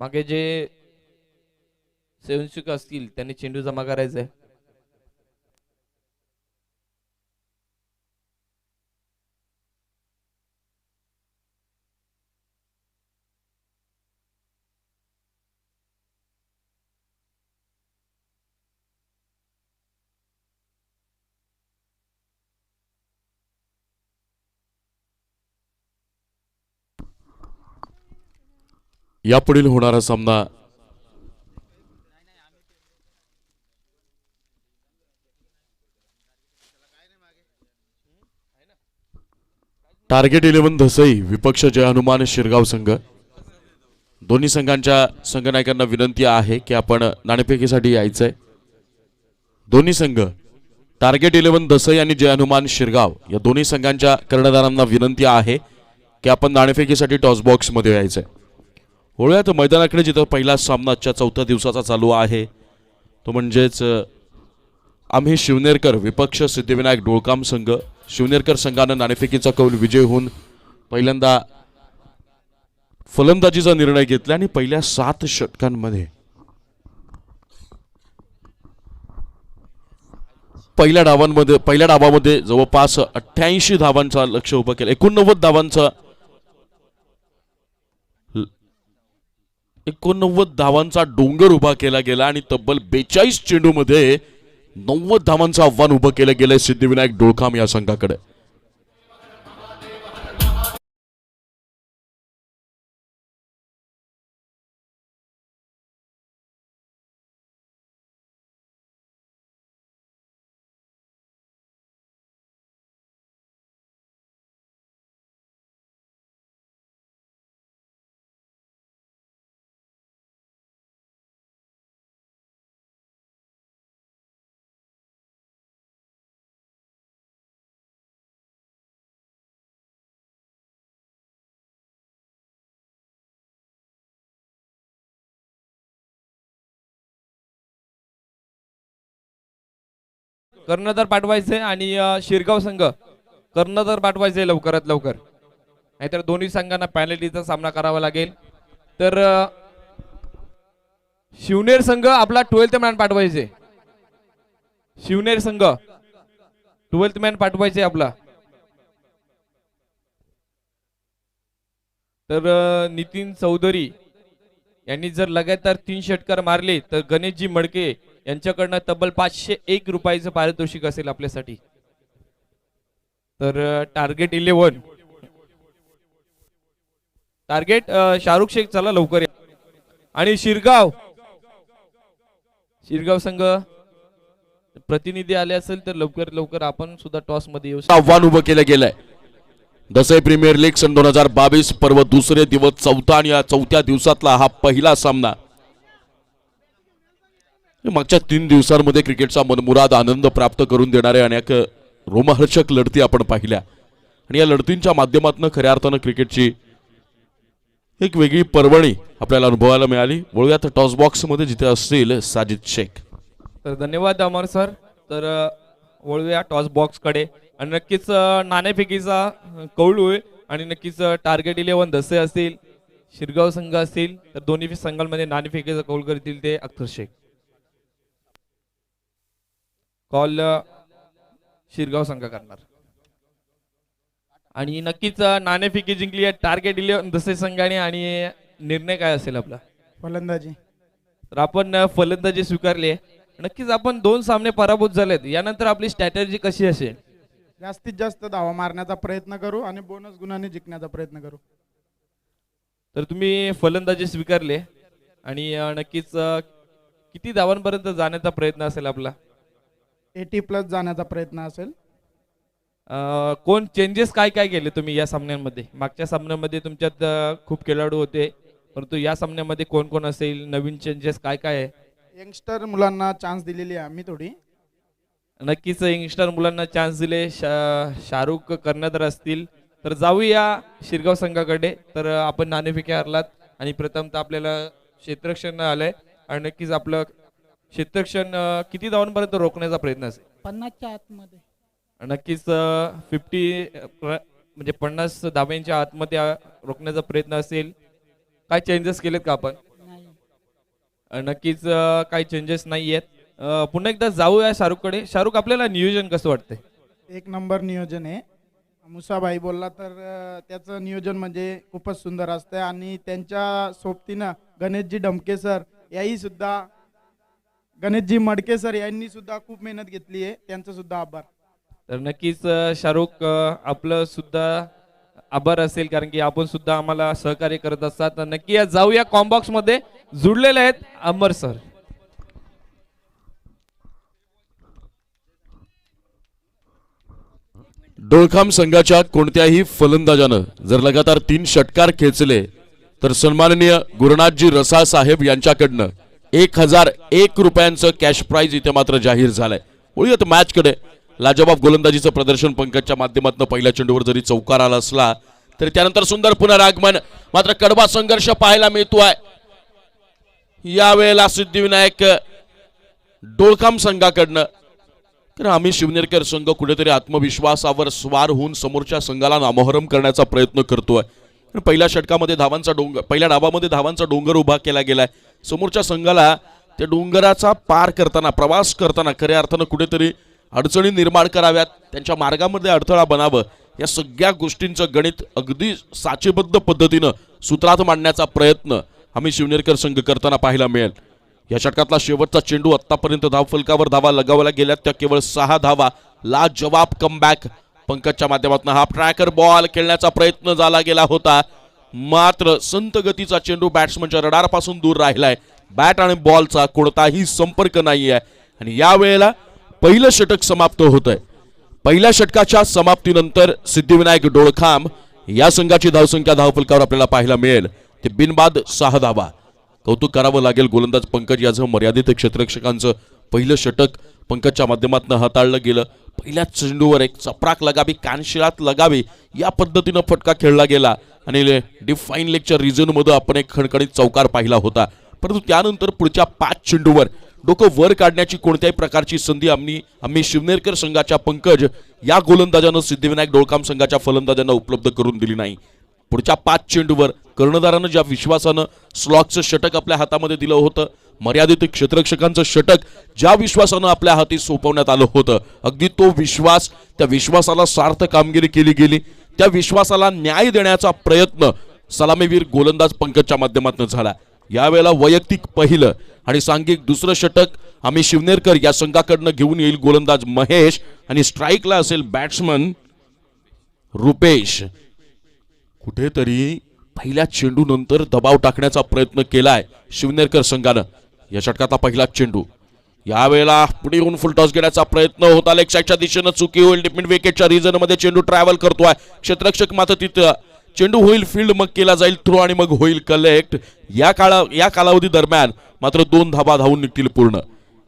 मागे जे सेवनशिक असतील त्यांनी चेंडू जमा करायचा आहे. यापुढील होणारा सामना टार्गेट 11 धसई विपक्ष जय हनुमान शिरगाव संघ। दोन्ही संघांच्या संघनायकांना विनंती आहे की आपण नाणेफेकीसाठी यायचंय। दोन्ही संघ टार्गेट 11 धसई आणि जय हनुमान शिरगाव या दोन्ही संघांच्या कर्णधारांना विनंती आहे की आपण नाणेफेकीसाठी टॉस बॉक्स मध्ये यायचंय। वळूयात मैदानाकडे जिथं पहिला सामना आजच्या चौथ्या दिवसाचा चालू आहे तो म्हणजेच आम्ही शिवनेरकर विपक्ष सिद्धिविनायक डोळकाम संघ। शिवनेरकर संघानं नाणेफेकीचा कौल विजय होऊन पहिल्यांदा फलंदाजीचा निर्णय घेतला आणि पहिल्या 7 षटकांमध्ये पहिल्या डावामध्ये जवळपास 88 धावांचा लक्ष्य उभं केलं। 89 धावांचा डोंगर उभा केला गेला आणि तब्बल 42 चेंडूमध्ये 90 धावांचं आव्हान उभं केलं गेलंय सिद्धिविनायक डोळकाम या संघाकडे। कर्णधार पाठवायचे आणि शिरगाव संघ कर्णधार पाठवायचे लवकरात लवकर, नाहीतर दोन्ही संघांना पॅनल्टीचा सामना करावा लागेल। तर शिवनेर संघ आपला 12th मॅन पाठवायचे। शिवनेर संघ 12th मॅन पाठवायचे आपला। तर नितीन चौधरी यांनी जर लगातार 3 षटकार मारले तर गणेशजी मडके यांच्याकडनं तब्बल 501 रुपयाचं पारितोषिक असेल आपल्यासाठी। तर टार्गेट 11 टार्गेट शाहरुख शेख, चला लवकर या। आणि शिरगाव संघ प्रतिनिधी आले असेल तर लवकर लवकर आपण सुद्धा टॉस मध्ये येऊ। आव्हान उभं केलं गेलंय दसई प्रीमियर लीग सन 2022 पर्व दुसरे दिवस चौथा आणि या चौथ्या दिवसातला हा पहिला सामना। मागच्या 3 दिवसांमध्ये क्रिकेटचा मनमुराद आनंद प्राप्त करून देणारे अनेक रोमहर्षक लढती आपण पाहिल्या आणि या लढतींच्या माध्यमातून खऱ्या अर्थानं क्रिकेटची एक वेगळी पर्वणी आपल्याला अनुभवायला मिळाली। वळूयात टॉस बॉक्स मध्ये जिथे असतील साजिद शेख। तर धन्यवाद अमर सर। तर वळूया टॉस बॉक्स कडे आणि नक्कीच नाणेफेकीचा कौल होईल आणि नक्कीच टार्गेट 11 धसे असतील, शिरगाव संघ असतील, तर दोन्ही संघांमध्ये नाणेफेकीचा कौल करतील ते अख्तर शेख। कॉल शिरगाव संघ करणार आणि नक्कीच नाणेफेकी जिंकली आहे टार्गेट 11 धसे संघाने। आणि निर्णय काय असेल आपला? फलंदाजी। तर आपण फलंदाजी स्वीकारली आहे। नक्कीच आपण 2 सामने पराभूत झालेत, यानंतर आपली स्ट्रॅटेजी कशी असेल? जास्तीत जास्त धावा मारण्याचा प्रयत्न करू आणि बोनस गुणाने जिंकण्याचा प्रयत्न करू। तर तुम्ही फलंदाजी स्वीकारले आणि नक्कीच किती धावांपर्यंत जाण्याचा प्रयत्न असेल आपला? 80+ जाण्याचा प्रयत्न असेल। कोण चेंजेस काय काय केले तुम्ही या सामन्यांमध्ये? मागच्या सामन्यामध्ये तुमच्यात खूप खेळाडू होते, परंतु या सामन्यामध्ये कोण कोण असेल, नवीन चेंजेस काय काय आहे? यंगस्टर मुलांना चान्स दिलेली आहे आम्ही थोडी। नक्कीच यंगस्टर मुलांना चान्स दिले, शाहरुख कर्णधार असतील। तर जाऊया शिरगाव संघाकडे। तर आपण नाणेफेकी हरलात आणि प्रथमतः आपल्याला क्षेत्ररक्षण आलंय आणि नक्कीच आपलं क्षेत्ररक्षण किती धावांपर्यंत रोखण्याचा प्रयत्न असेल? 50च्या आतमध्ये। नक्कीच म्हणजे 50 धाब्यांच्या आतमध्ये रोखण्याचा प्रयत्न असेल। काय चेंजेस केलेत का आपण? नाही। नक्कीच काही चेंजेस नाही आहेत। पुन्हा एकदा जाऊया शाहरुखकडे। शाहरुख, आपल्याला नियोजन कसं वाटतंय? 1 नंबर नियोजन आहे। मुसाभाई बोलला तर त्याचं नियोजन म्हणजे खूपच सुंदर असतं आणि त्यांच्या सोबतीनं गणेशजी डमके सर याही सुद्धा, गणेशजी मडके सर यांनी सुद्धा खूप मेहनत घेतली आहे, त्यांचं सुद्धा आभार। तर नक्कीच शाहरुख आपलं सुद्धा आभार असेल, कारण की आपण सुद्धा आम्हाला सहकार्य करत असतात. तर नक्की या जाऊया कॉम्बॉक्स मध्ये जुडलेले आहेत अमर सर. डोळखाम संघाच्या कोणत्याही फलंदाजानं जर लगातार 3 षटकार खेचले तर सन्माननीय गुरुनाथजी रसाळ साहेब यांच्याकडनं 1001 रुपयांचं कॅश प्राइज इथे मात्र जाहीर झालंय. वळूयात मॅचकडे. लाजवाब गोलंदाजीचं प्रदर्शन पंकजच्या माध्यमातून पहिल्या चेंडूवर जरी चौकार आला असला तरी त्यानंतर सुंदर पुनरागमन, मात्र कडवा संघर्ष पाहायला मिळतोय यावेळेला सिद्धिविनायक डोळखाम संघाकडनं. कारण आम्ही शिवनेरकर संघ कुठेतरी आत्मविश्वासावर स्वार होऊन समोरच्या संघाला नामोहरम करण्याचा प्रयत्न करतोय. पहिल्या षटकामध्ये धावांचा डोंगर, पहिल्या डावामध्ये धावांचा डोंगर उभा केला गेलाय. समोरच्या संघाला त्या डोंगराचा पार करताना, प्रवास करताना खऱ्या अर्थानं कुठेतरी अडचणी निर्माण कराव्यात, त्यांच्या मार्गामध्ये अडथळा बनावं, या सगळ्या गोष्टींचं गणित अगदी साचेबद्ध पद्धतीनं सूत्रात मांडण्याचा प्रयत्न आम्ही शिवनेरकर संघ करताना पाहायला मिळेल. या षटकातला शेवटचा चेंडू आतापर्यंत धावफलकावर धावा लगावल्या गेल्यात त्या केवळ 6 धावा. लाजवाब कमबॅक पंकजच्या माध्यमातून हा ट्रॅकर बॉल खेळण्याचा प्रयत्न झाला गेला होता, मात्र संत गतीचा चेंडू बॅट्समनच्या रडारपासून दूर राहिलाय. बॅट आणि बॉलचा कोणताही संपर्क नाहीये आणि यावेळेला पहिलं षटक समाप्त होत आहे. पहिल्या षटकाच्या समाप्तीनंतर सिद्धिविनायक डोळखाम या संघाची धावसंख्या धावफलकावर आपल्याला पाहायला मिळेल ते बिनबाद 6 धावा. कौतुक करावं लागेल गोलंदाज पंकज याचं. मर्यादित क्षेत्ररक्षकांचं पहिलं षटक पंकजच्या माध्यमातून हाताळलं गेलं. पहिल्या चेंडूवर एक चपराक लगावी, कानशिळात लगावी या पद्धतीनं फटका खेळला गेला आणि डिफाईन लेगच्या रिझनमध्ये आपण एक खणखणीत चौकार पाहिला होता. परंतु त्यानंतर पुढच्या 5 चेंडूवर डोकं वर काढण्याची कोणत्याही प्रकारची संधी आम्ही शिवनेरकर संघाच्या पंकज या गोलंदाजानं सिद्धिविनायक डोळखाम संघाच्या फलंदाजांना उपलब्ध करून दिली नाही. पुढच्या 5 चेंडूवर कर्णधारानं ज्या विश्वासानं स्लॉगचं षटक आपल्या हातामध्ये दिलं होतं, मर्यादित क्षेत्ररक्षकांचं षटक ज्या विश्वासानं आपल्या हाती सोपवण्यात आलं होतं, अगदी तो विश्वास, त्या विश्वासाला सार्थ कामगिरी केली गेली. त्या विश्वासाला न्याय देण्याचा प्रयत्न सलामीवीर गोलंदाज पंकजच्या माध्यमातून झाला. यावेळेला वैयक्तिक पहिलं आणि सांघिक दुसरं षटक आम्ही शिवनेरकर या संघाकडनं घेऊन येईल गोलंदाज महेश आणि स्ट्राईकला असेल बॅट्समन रुपेश. कुठेतरी पहिल्या चेंडू नंतर दबाव टाकण्याचा प्रयत्न केलाय शिवनेरकर संघानं. या षटकातला पहिला चेंडू यावेळेला पुढे येऊन फुलटॉस घेण्याचा प्रयत्न होता. लेग साईडच्या दिशेनं चुकी होईल. डिपेंड विकेटच्या रिजन मध्ये चेंडू ट्रॅव्हल करतोय. क्षेत्ररक्षक मात्र तिथं चेंडू होईल फील्ड, मग केला जाईल थ्रो आणि मग होईल कलेक्ट. या कालावधी दरम्यान मात्र 2 धावा धावून निघतील पूर्ण.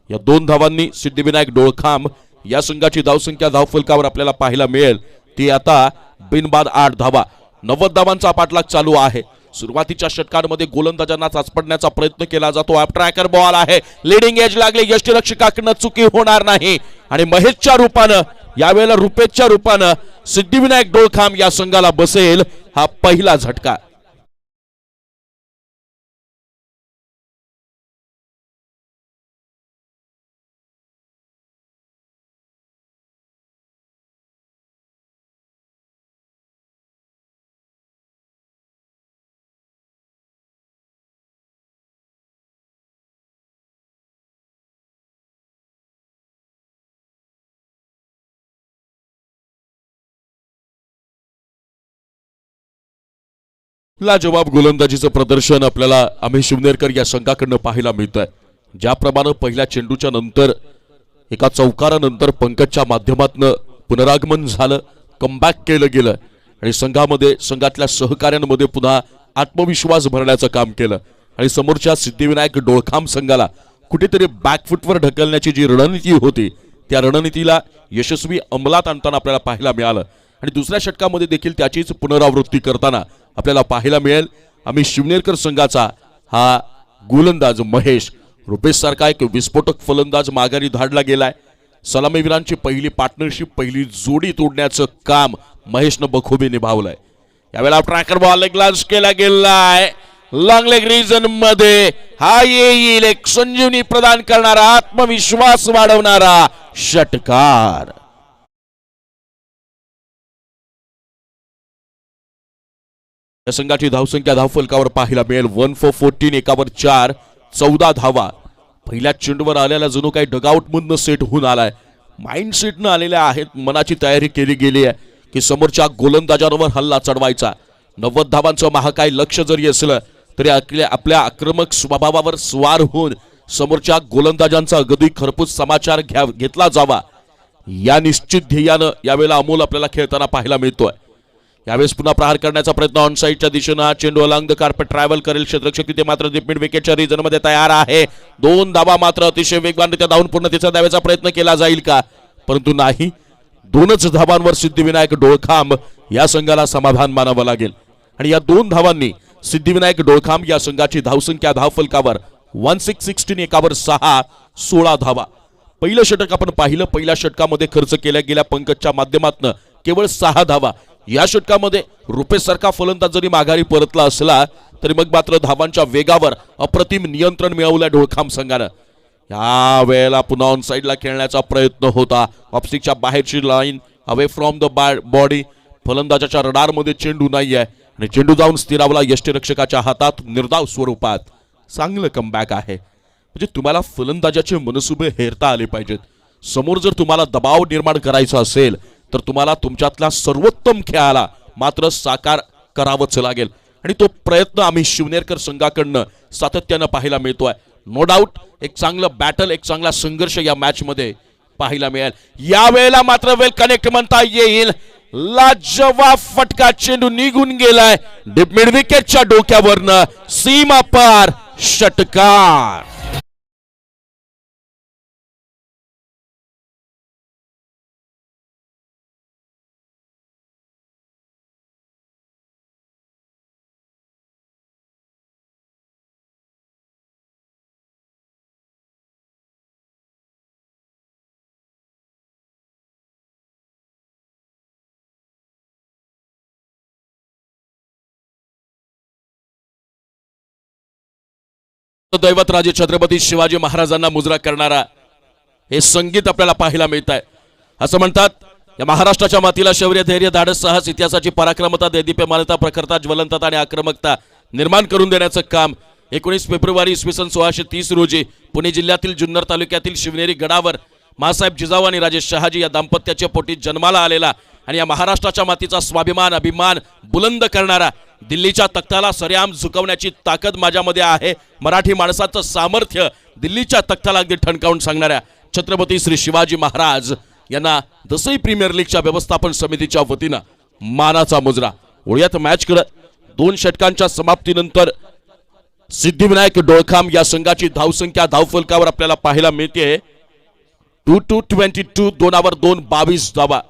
या 2 धावांनी सिद्धिविनायक डोळखाम या संघाची धावसंख्या धावफलकावर आपल्याला पाहायला मिळेल ती आता बिनबाद 8 धावा. 90 धावांचा पाठलाग चालू आहे. सुरुवातीच्या षटकांमध्ये गोलंदाजांना चाचपडण्याचा प्रयत्न केला जातो. ट्रॅकर बॉल आहे, लीडिंग एज लागले, यष्टीरक्षकाकडनं चुकी होणार नाही आणि महेशच्या रूपानं यावेळेला रुपेशच्या रूपानं सिद्धिविनायक डोळखाम या संघाला बसेल हा पहिला झटका. लाजवाब गोलंदाजीचं प्रदर्शन आपल्याला आम्ही शिवनेरकर या संघाकडनं पाहायला मिळतंय. ज्याप्रमाणे पहिल्या चेंडूच्या नंतर एका चौकारानंतर पंकजच्या माध्यमातून पुनरागमन झालं, कमबॅक केलं गेलं आणि संघातल्या सहकार्यांमध्ये पुन्हा आत्मविश्वास भरण्याचं काम केलं आणि समोरच्या सिद्धिविनायक डोळखाम संघाला कुठेतरी बॅकफुटवर ढकलण्याची जी रणनीती होती त्या रणनीतीला यशस्वी अंमलात आणताना आपल्याला पाहायला मिळालं आणि दुसऱ्या षटकामध्ये देखील त्याचीच पुनरावृत्ती करताना आपल्याला पाहायला मिळेल आम्ही शिवनेरकर संघाचा हा गोलंदाज महेश. रुपेश सारखा एक विस्फोटक फलंदाज माघारी धाडला गेलाय. सलामीवीरांची पहिली पार्टनरशिप, पहिली जोडी तोडण्याचं काम महेशनं बखूबी निभावलंय. यावेळेला ट्रॅकर बॉल ग्लास केला गेलाय लॉंग लेग रिजन मध्ये. हा येईल एक संजीवनी प्रदान करणारा, आत्मविश्वास वाढवणारा षटकार. या संघाची धावसंख्या धावफलकावर पाहायला मिळेल 1 for 14, एकावर 4, 14 धावा. पहिल्या चेंडूवर आलेला जणू काही डगआउट मधनं सेट होऊन आलाय. माइंड सेटनं आलेल्या आहेत, मनाची तयारी केली गेली आहे. की समोरच्या गोलंदाजांवर हल्ला चढवायचा. 90 धावांचं महाकाय लक्ष जरी असलं तरी आपल्या आक्रमक स्वभावावर स्वार होऊन समोरच्या गोलंदाजांचा अगदी खरपूस समाचार घेतला जावा या निश्चित ध्येयानं यावेळेला अमोल आपल्याला खेळताना पाहायला मिळतोय. यावेळेस पुन्हा प्रहार करण्याचा प्रयत्न ऑन साईडच्या दिशेनं. हा चेंडू अलॉंग द कार्पेट ट्रॅव्हल करेल क्षेत्ररक्षक तिथे मात्र मिड विकेटच्या रिजन मध्ये तयार आहे. 2 धावा मात्र अतिशय वेगवानरित्या धावून पूर्णतेचा द्यायचा प्रयत्न केला जाईल का, परंतु नाही. 2च धावांवर सिद्धिविनायक डोळखांब या संघाला समाधान मानावं लागेल आणि या 2 धावांनी सिद्धिविनायक डोळखांब या संघाची धावसंख्या धावफलकावर 1616 एकावर 6 16 धावा. पहिलं षटक आपण पाहिलं. पहिल्या षटकामध्ये खर्च केल्या गेल्या पंकजच्या माध्यमातून केवळ 6 धावा. या षटकामध्ये रुपेश सारखा फलंदाज जरी माघारी परतला असला तरी मग मात्र धावांच्या वेगावर अप्रतिम नियंत्रण मिळवलं डोळखांब संघानं. या वेळेला पुन्हा ऑन साईडला खेळण्याचा प्रयत्न होता. ऑफस्टिकच्या बाहेरची line away from the body. फलंदाजाच्या रडारमध्ये चेंडू नाही आहे आणि चेंडू जाऊन स्थिरावला यष्टीरक्षकाच्या हातात निर्धाव स्वरूपात. चांगलं कमबॅक आहे. म्हणजे तुम्हाला फलंदाजाचे मनसुबे हेरता आले पाहिजेत. समोर जर तुम्हाला दबाव निर्माण करायचा असेल तर तुम्हाला तुमच्यातल्या सर्वोत्तम खेळाला मात्र साकार करावंच लागेल आणि तो प्रयत्न आम्ही शिवनेरकर संघाकडनं सातत्यानं पाहायला मिळतोय. नो डाऊट एक चांगलं बॅटल, एक चांगला संघर्ष या मॅच मध्ये पाहायला मिळेल. यावेळेला मात्र वेल कनेक्ट म्हणता येईल. लाजवाब फटका, चेंडू निघून गेलाय डीप मिड विकेटच्या डोक्यावरनं. सीमा पार षटकार. दैवतराजे छत्रपती शिवाजी महाराजांना मुजरा करणारा हे संगीत आपल्याला पाहायला मिळत आहे. असं म्हणतात या महाराष्ट्राच्या मातीला शौर्य, धैर्य, धाडस, साहस, इतिहासाची पराक्रमता, दैदिप्यमानता, प्रखरता, ज्वलंतता आणि आक्रमकता निर्माण करून देण्याचं काम 19 फेब्रुवारी इसवी सन 1630 रोजी पुणे जिल्ह्यातील जुन्नर तालुक्यातील शिवनेरी गडावर मासाहेब जिजाऊ आणि राजे शहाजी या दाम्पत्याच्या पोटी जन्माला आलेला आणि या महाराष्ट्राच्या मातीचा स्वाभिमान, अभिमान बुलंद करणारा, दिल्लीच्या तख्ताला सरेआम झुकवण्याची ताकद माझ्यामध्ये आहे, मराठी माणसाचं सामर्थ्य दिल्लीच्या तख्ताला अगदी ठणकावून सांगणाऱ्या छत्रपती श्री शिवाजी महाराज यांना दसई प्रीमियर लीगच्या व्यवस्थापन समितीच्या वतीनं मानाचा मुजरा. ओळ्यात मॅच कडे 2 षटकांच्या समाप्तीनंतर सिद्धिविनायक डोळखांब या संघाची धावसंख्या धावफलकावर आपल्याला पाहायला मिळते 2-22 2 22 धावा.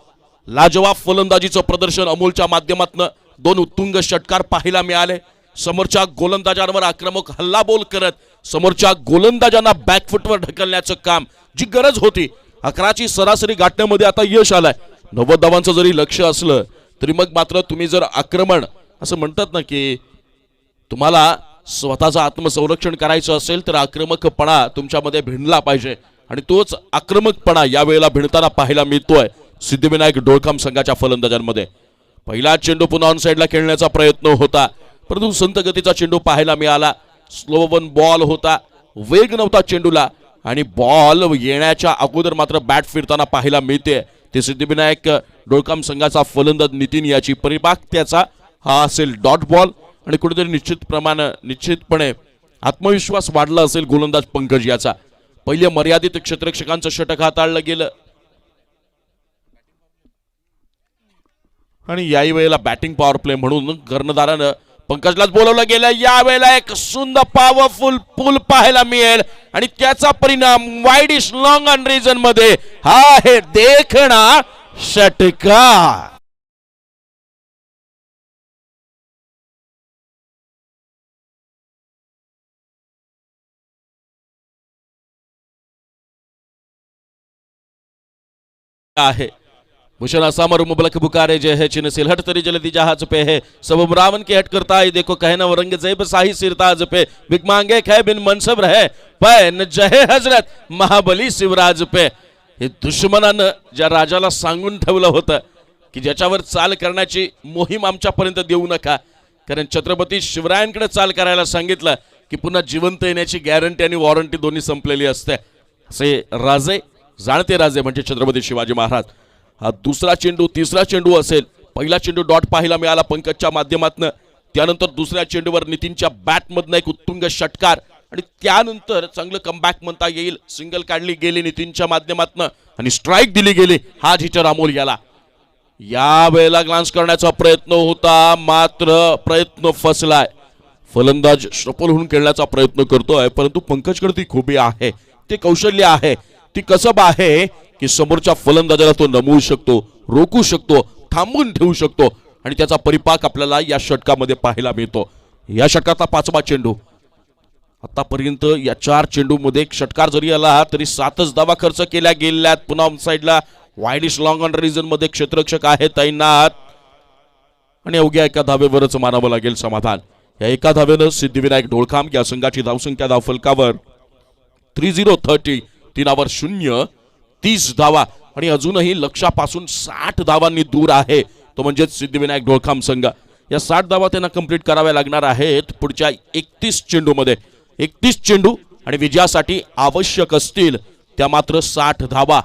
लाजवाब फलंदाजीचं प्रदर्शन अमोलच्या माध्यमातून 2 उत्तुंग षटकार पाहायला मिळाले. समोरच्या गोलंदाजांवर आक्रमक हल्लाबोल करत समोरच्या गोलंदाजांना बॅकफुटवर ढकलण्याचं काम जी गरज होती 11ची सरासरी गाठण्यामध्ये आता यश आलंय. 90 धावांचं जरी लक्ष असलं तरी मग मात्र तुम्ही जर आक्रमण असं म्हणतात ना की तुम्हाला स्वतःचं आत्मसंरक्षण करायचं असेल तर आक्रमकपणा तुमच्यामध्ये भिनला पाहिजे आणि तोच आक्रमकपणा यावेळेला भिनताना पाहायला मिळतोय सिद्धिविनायक डोळखांब संघाच्या फलंदाजांमध्ये. पहिला चेंडू पुन्हा ऑन साईडला खेळण्याचा प्रयत्न होता परंतु संत गतीचा चेंडू पाहायला मिळाला. स्लो वन बॉल होता, वेग नव्हता चेंडूला आणि बॉल येण्याच्या अगोदर मात्र बॅट फिरताना पाहायला मिळते ते सिद्धिविनायक डोळखांब संघाचा फलंदाज नितीन याची. परिपाक त्याचा हा असेल डॉट बॉल आणि कुठेतरी निश्चितपणे आत्मविश्वास वाढला असेल गोलंदाज पंकज याचा. पहिले मर्यादित क्षेत्ररक्षकांचं षटक हाताळलं गेलं आणि याही वेळेला बॅटिंग पॉवर प्ले म्हणून कर्णधारानं पंकजलाच बोलवलं गेलं. यावेळेला एक सुंदर पॉवरफुल पूल पाहायला मिळेल आणि त्याचा परिणाम वाईडिश लॉंग ऑन रिजन मध्ये हा आहे देखणा षटकार. आहे भूषण असामर मुबलक बुकारे जय है चिन सिलहट तरी जल्दी जहाज पे है सब रावण के हट करता है देखो कहना रंग जैब शाही सिरताज पे बिग मांगे खे बिन मनसब रहे पैन जहे हजरत महाबली शिवराज पे. हे दुश्मनानं ज्या राजाला सांगून ठेवलं होतं की ज्याच्यावर चाल करण्याची मोहीम आमच्यापर्यंत देऊ नका कारण छत्रपती शिवरायांकडे चाल करायला सांगितलं की पुन्हा जिवंत येण्याची गॅरंटी आणि वॉरंटी दोन्ही संपलेली असते. असे राजे जाणते राजे म्हणजे छत्रपती शिवाजी महाराज. हा दुसरा चेंडू, तिसरा चेंडू असेल. पहिला चेंडू डॉट पाहायला मिळाला पंकजच्या माध्यमातून. त्यानंतर दुसऱ्या चेंडूवर नितीनच्या बॅटमधनं एक उत्तुंग षटकार आणि त्यानंतर चांगलं कमबॅक म्हणता येईल. सिंगल काढली गेली नितीनच्या माध्यमातून आणि स्ट्राईक दिली गेली हाज हिटर अमोल याला. या वेळेला ग्लान्स करण्याचा प्रयत्न होता, मात्र प्रयत्न फसलाय. फलंदाज श्रपल होऊन खेळण्याचा प्रयत्न करतोय, परंतु पंकजकडे ती खूबी आहे, ते कौशल्य आहे, ती कसब आहे की समोरच्या फलंदाजाला तो नमवू शकतो, रोखू शकतो, थांबून ठेवू शकतो आणि त्याचा परिपाक आपल्याला या षटकामध्ये पाहायला मिळतो. या षटकाचा 5वा चेंडू. आतापर्यंत या 4 चेंडूमध्ये एक षटकार जरी आला तरी 7च धावा खर्च केल्या गेल्यात. पुन्हा ऑन साइडला वाईडिश लॉंग ऑन रिजन मध्ये क्षेत्ररक्षक आहे तैनात आणि अवघ्या एका धावेवरच मानावं लागेल समाधान. या एका धावेनं सिद्धिविनायक ढोळखाम या संघाची धावसंख्या धावफलकावर 30-30 तीनावर 0, 30 धावा आणि अजूनही लक्ष्यापासून 60 धावांनी दूर आहे तो म्हणजे सिद्धिविनायक ढोळखाम संघ. या 60 धावा त्यांना कंप्लीट कराव्या लागणार आहेत पुढच्या 31 चेंडूमध्ये. 31 चेंडू आणि विजयासाठी आवश्यक असतील त्या मात्र 60 धावा.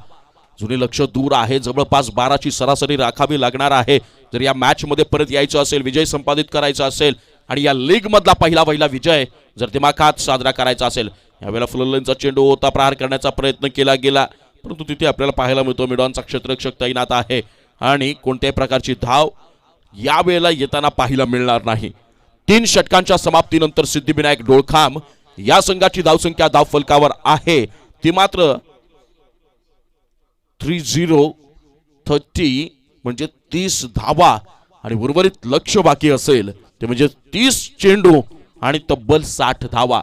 जुने लक्ष दूर आहे, जवळपास 12ची सरासरी राखावी लागणार आहे जर या मॅच मध्ये परत यायचं असेल, विजय संपादित करायचा असेल आणि या लीग मधला पहिला विजय जर दिमाखात साजरा करायचा असेल. यावेळेला फुललेंचा चेंडू होता, प्रहार करण्याचा प्रयत्न केला गेला, परंतु तिथे आपल्याला पाहायला मिळतो मिडॉनचा क्षेत्ररक्षक तैनात आहे आणि कोणत्याही प्रकारची धाव यावेळेला येताना पाहायला मिळणार नाही. 3 षटकांच्या समाप्तीनंतर सिद्धिविनायक ढोळखाम या संघाची धावसंख्या धावफलकावर आहे ती मात्र 30-30 म्हणजे 30 धावा आणि उर्वरित लक्ष बाकी असेल ते म्हणजे 30 चेंडू आणि तब्बल 60 धावा.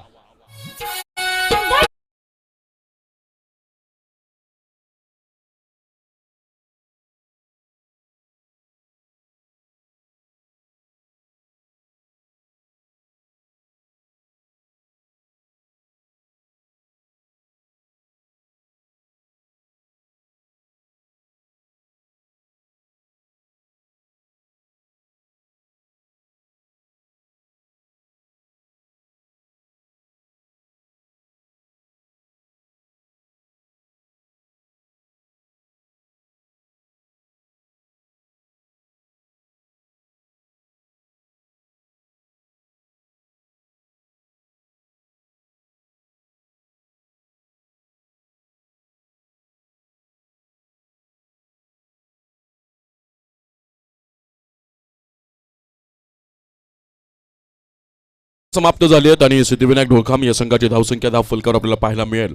समाप्त झाली आहेत आणि सिद्धिविनायक ढोळखाम या संघाची धावसंख्या धावफलकावर आपल्याला पाहायला मिळेल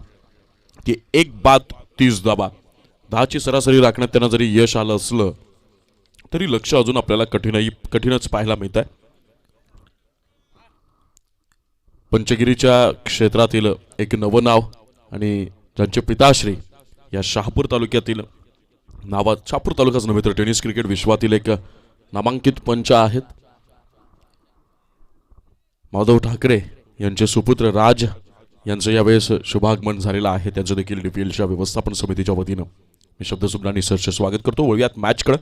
की 1 बाद 30 धावा. 10ची सरासरी राखण्यात त्यांना जरी यश आलं असलं तरी लक्ष अजून आपल्याला कठीणच पाहायला मिळत आहे. पंचगिरीच्या क्षेत्रातील एक नवं नाव आणि ज्यांचे पिताश्री या शहापूर तालुक्यातील शहापूर तालुकाच नव्हे तर टेनिस क्रिकेट विश्वातील एक नामांकित पंच आहेत. माधव ठाकरे यांचे सुपुत्र राज यांचं यावेळेस शुभागमन झालेलं आहे. त्यांचं देखील DPLच्या व्यवस्थापन समितीच्या वतीनं मी शब्दसुमनानी सरचे स्वागत करतो. वळूयात मॅचकडे.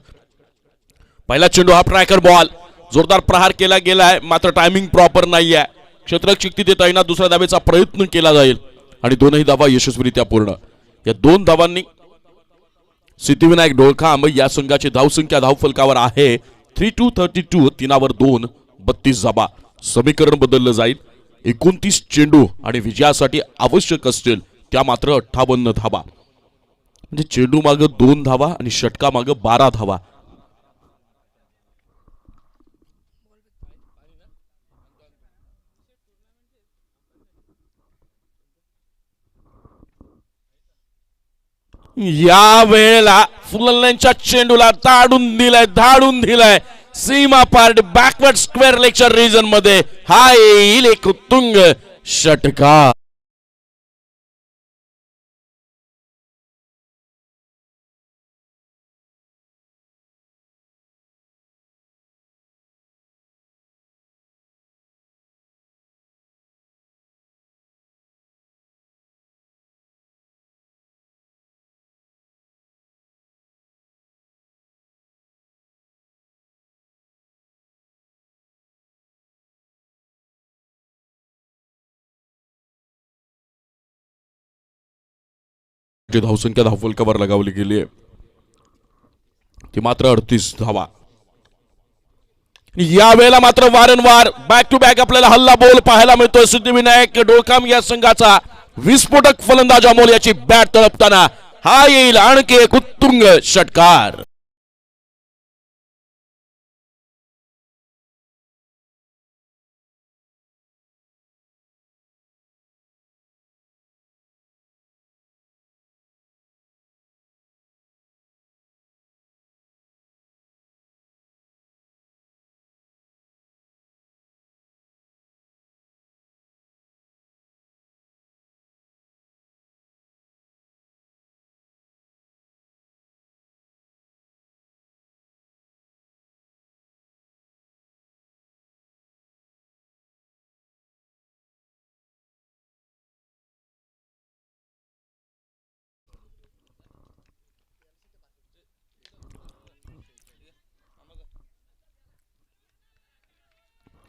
पहिला चेंडू हा ट्रॅकर बॉल, जोरदार प्रहार केला गेलाय मात्र टायमिंग प्रॉपर नाही आहे. क्षेत्ररक्षक तिथे तैनात, दुसऱ्या धावेचा प्रयत्न केला जाईल आणि 2ही धावा यशस्वीरित्या पूर्ण. या 2 धावांनी सिद्धिविनायक ढोळखाम या संघाची धावसंख्या धावफलकावर आहे 32-32 तीनावर 2, 32 धावा. समीकरण बदललं जाईल. 29 चेंडू आणि विजयासाठी आवश्यक असतील त्या मात्र 58 धावा. म्हणजे चेंडू मागं 2 धावा आणि षटका मागं 12 धावा. या वेळेला फुललेंच्या चेंडूला धाडून दिलाय सीमा पार्ट बॅकवर्ड स्क्वेअर लेगच्या रिजन मध्ये. हा येईल एक उत्तुंग षटकार. धावसंख्या धावफलकावर लगावली गेली आहे ती मात्र 38 धावा. यावेळेला मात्र वारंवार बॅक टू बॅक आपल्याला हल्ला बोल पाहायला मिळतोय. सिद्धिविनायक डोळकाम या संघाचा विस्फोटक फलंदाज अमोल याची बॅट तळपताना हा येईल आणखी एक उत्तुंग षटकार.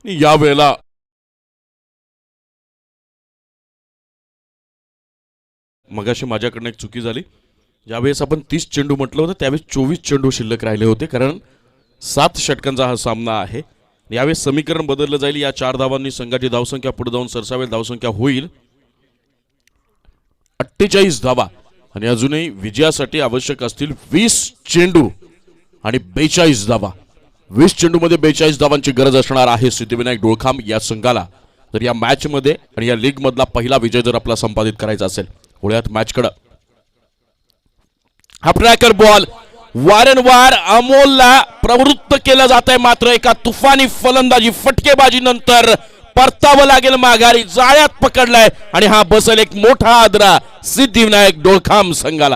यावेळेला मगाशी माझ्याकडनं एक चुकी झाली. ज्यावेळेस आपण 30 चेंडू म्हटलं होतं त्यावेळेस 24 चेंडू शिल्लक राहिले होते, कारण 7 षटकांचा हा सामना आहे. यावेळेस समीकरण बदललं जाईल. या 4 धावांनी संघाची धावसंख्या पुढे जाऊन सरसावेल. धावसंख्या होईल 48 धावा आणि अजूनही विजयासाठी आवश्यक असतील 20 चेंडू आणि 42 धावा. 20 चेंडूमध्ये 42 धावांची गरज असणार आहे सिद्धिविनायक डोळखाम या संघाला. तर या मॅच मध्ये आणि या लीग मधला पहिला विजय जर आपला संपादित करायचा असेल. पुढ्यात मॅच कडे हा ट्रॅकर बॉल वारंवार अमोलला प्रवृत्त केलं जात आहे, मात्र एका तुफानी फलंदाजी फटकेबाजी नंतर परतावं लागेल माघारी. जाळ्यात पकडलाय आणि हा बसेल एक मोठा आदरा सिद्धिविनायक डोळखाम संघाला.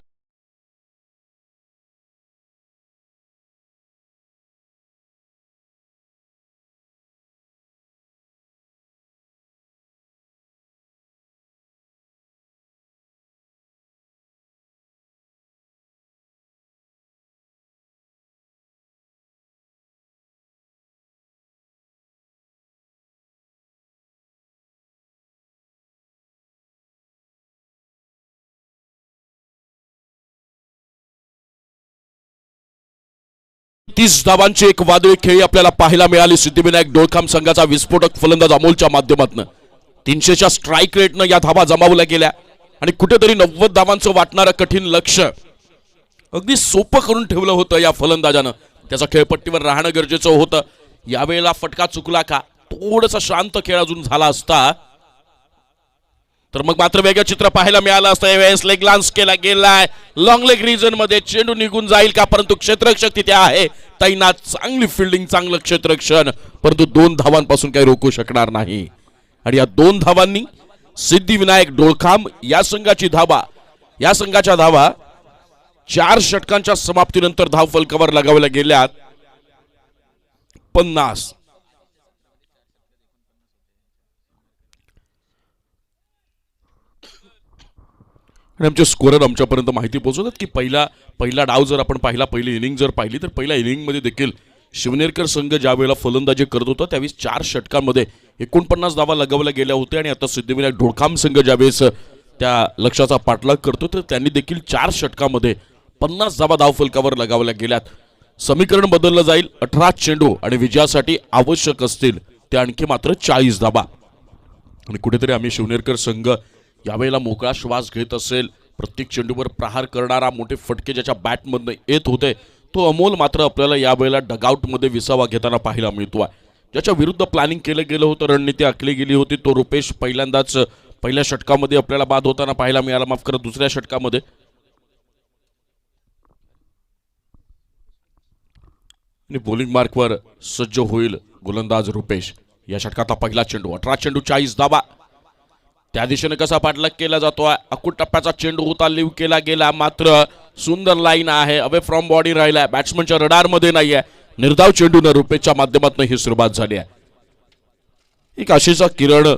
तीस धावांची एक वादळी खेळी आपल्याला पाहायला मिळाली सिद्धिविनायक डोळखाम संघाचा विस्फोटक फलंदाज अमोलच्या माध्यमातून. 300च्या स्ट्राईक रेटनं या धावा जमावल्या गेल्या आणि कुठेतरी 90 धावांचं वाटणारं कठीण लक्ष्य अगदी सोपं करून ठेवलं होतं या फलंदाजानं. त्याचा खेळपट्टीवर राहणं गरजेचं होतं. यावेळेला फटका चुकला का, थोडंसं शांत खेळ अजून झाला असता तर मग मात्र वेगळं चित्र पाहायला मिळालं असतं. यावेळेस लेग लान्स केला गेलाय लॉंग लेग रिजन मध्ये. चेंडू निघून जाईल का, परंतु क्षेत्ररक्षक तिथे आहे तैनात. चांगली फिल्डिंग, चांगलं क्षेत्ररक्षण, परंतु 2 धावांपासून काही रोखू शकणार नाही. आणि या 2 धावांनी सिद्धिविनायक डोळखाम या संघाच्या धावा 4 षटकांच्या समाप्तीनंतर धाव फलकावर लगावल्या गेल्यात 50. आणि आमचे स्कोरर आमच्यापर्यंत माहिती पोहोचवतात की पहिला डाव जर आपण पाहिला, पहिली इनिंग जर पाहिली तर पहिल्या इनिंगमध्ये देखील शिवनेरकर संघ ज्या वेळेला फलंदाजी करत होता त्यावेळेस 4 षटकांमध्ये 49 धावा लगावल्या गेल्या होत्या. आणि आता सिद्धिविनायक डोळखाम संघ ज्यावेळेस त्या लक्ष्याचा पाठलाग करतो तर त्यांनी देखील 4 षटकांमध्ये 50 धावा धाव फलकावर लगावल्या गेल्यात. समीकरण बदललं जाईल. 18 चेंडू आणि विजयासाठी आवश्यक असतील ते आणखी मात्र 40 धावा. आणि कुठेतरी आम्ही शिवनेरकर संघ यावेळेला मोकळा श्वास घेत असेल. प्रत्येक चेंडूवर प्रहार करणारा मोठे फटके ज्याच्या बॅटमधनं येत होते तो अमोल मात्र आपल्याला यावेळेला डगआउटमध्ये विसावा घेताना पाहायला मिळतोय. ज्याच्या विरुद्ध प्लॅनिंग केलं गेलं होतं, रणनीती आखली गेली होती, तो रुपेश पहिल्यांदाच पहिल्या षटकामध्ये आपल्याला बाद होताना पाहायला मिळाला. माफ करा, दुसऱ्या षटकामध्ये. आणि बॉलिंग मार्कवर सज्ज होईल गोलंदाज रुपेश. या षटकातला पहिला चेंडू 18 चेंडू 40 धावा. त्या दिशेने कसा पाठलाग केला जातोय. अकूट टप्प्याचा चेंडू होता, लिव्ह केला गेला, मात्र सुंदर लाईन आहे, अवे फ्रॉम बॉडी राहिलाय, बॅट्समनच्या रडारमध्ये नाहीये. निर्धाव चेंडून रुपेशच्या माध्यमातून ही सुरुवात झाली आहे. एक आशेचा किरण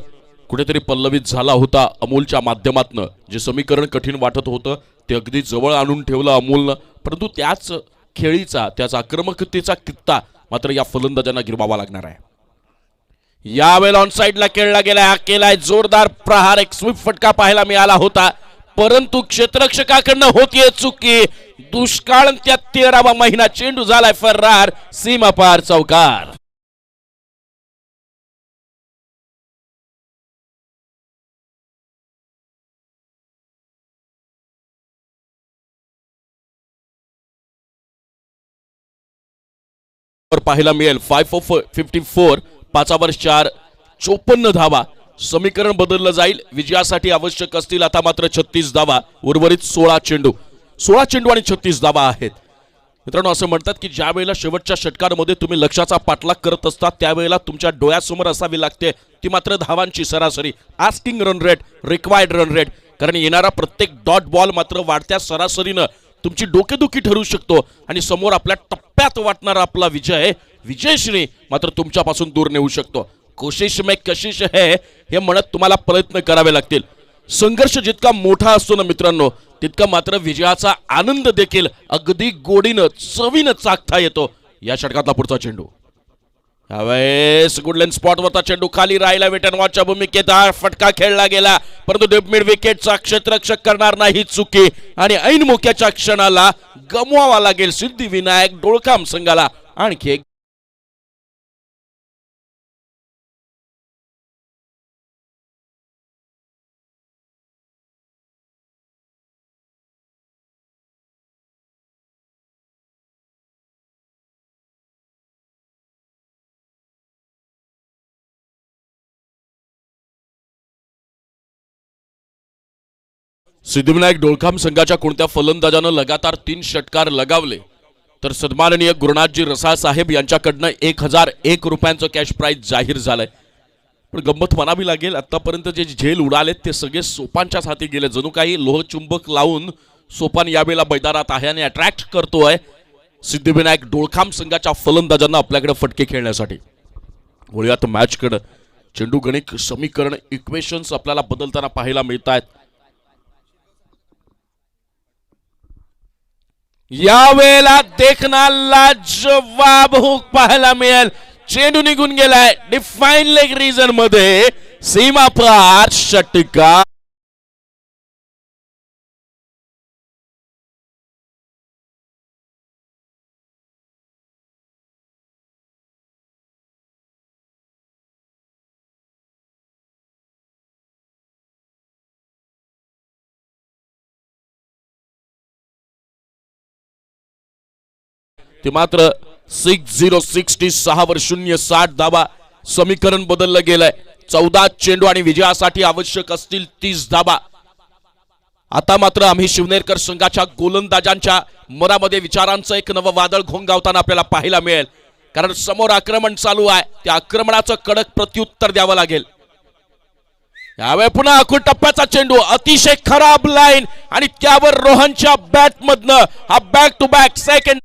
कुठेतरी पल्लवित झाला होता अमोलच्या माध्यमातून. जे समीकरण कठीण वाटत होतं ते अगदी जवळ आणून ठेवलं अमोलनं, परंतु त्याच खेळीचा, त्याचा आक्रमकतेचा कित्ता मात्र या फलंदाजांना गिरवावा लागणार आहे. यावेळेला ऑन साइडला खेळला गेला, केलाय जोरदार प्रहार, एक स्वीप फटका पाहायला मिळाला होता. परंतु क्षेत्ररक्षकाकडनं होतीये चुकी. दुष्काळ त्या 13वा महिना. चेंडू झालाय फरार. सीमा पार चौकार. पाहायला मिळेल 5 ऑफ 54 5 4 54 धावा. समीकरण बदललं जाईल. विजयासाठी आवश्यक असतील आता मात्र 36 धावा. उर्वरित 16 चेंडू आणि 36 धावा आहेत. मित्रांनो, असं म्हणतात की ज्या वेळेला शेवटच्या षटकांमध्ये तुम्ही लक्ष्याचा पाठलाग करत असता त्यावेळेला तुमच्या डोळ्यासमोर असावी लागते ती मात्र धावांची सरासरी. Asking run rate, required run rate. कारण येणारा प्रत्येक डॉट बॉल मात्र वाढत्या सरासरीनं तुमची डोकेदुखी ठरू शकतो आणि समोर आपल्या टप्प्यात वाटणारा आपला विजयश्री मात्र तुमच्यापासून दूर नेऊ शकतो. कोशिश में कशिश है हे म्हणत तुम्हाला प्रयत्न करावे लागतील. संघर्ष जितका मोठा असतो ना मित्रांनो, तितका मात्र विजयाचा आनंद देखील अगदी गोडीनं चवीनं चाखता येतो. या षटकातला पुढचा चेंडू यावेळेस गुडलेन स्पॉटवरचा चेंडू खाली राहिला. वेट अँड वॉचच्या भूमिकेत फटका खेळला गेला, परंतु डीप मिड विकेटचा क्षेत्ररक्षक करणार नाही चुकी आणि ऐन मोक्याच्या क्षणाला गमवावा लागेल सिद्धिविनायक डोळखाम संघाला आणखी एक. सिद्धिविनायक डोळखाम संघाच्या कोणत्या फलंदाजानं लगातार 3 षटकार लगावले तर सन्माननीय गुरुनाथजी रसाळ साहेब यांच्याकडनं 1001 रुपयांचं कॅश प्राइज जाहीर झालंय. पण गंमत म्हणावी लागेल, आतापर्यंत जे झेल उडालेत ते सगळे सोपानच्याच हाती गेले. जणू काही लोहचुंबक लावून सोपान यावेळेला मैदानात आहे आणि अट्रॅक्ट करतोय सिद्धिविनायक डोळखाम संघाच्या फलंदाजांना आपल्याकडे फटके खेळण्यासाठी. वळूयात मॅचकडे. चेंडू गणित समीकरण इक्वेशन्स आपल्याला बदलताना पाहायला मिळत आहेत. यावेळेला देखनाला जवाब हुक पाहायला मिळेल. चेंडू निघून गेलाय डिफाईन लेग रिजन मध्ये. सीमा पार षटकार. ते मात्र 6066 वर 060 धावा. समीकरण बदललं गेलंय. 14 चेंडू आणि विजयासाठी आवश्यक असतील 30 धावा. आता मात्र आम्ही शिवनेरकर संघाच्या गोलंदाजांच्या मनामध्ये विचारांचं एक नवं वादळ घोंगावताना आपल्याला पाहायला मिळेल. कारण समोर आक्रमण चालू आहे. त्या आक्रमणाचं कडक प्रत्युत्तर द्यावं लागेल. यावेळी पुन्हा अखूट टप्प्याचा चेंडू. अतिशय खराब लाईन आणि त्यावर रोहनच्या बॅट मधनं हा बॅक टू बॅक सेकंड.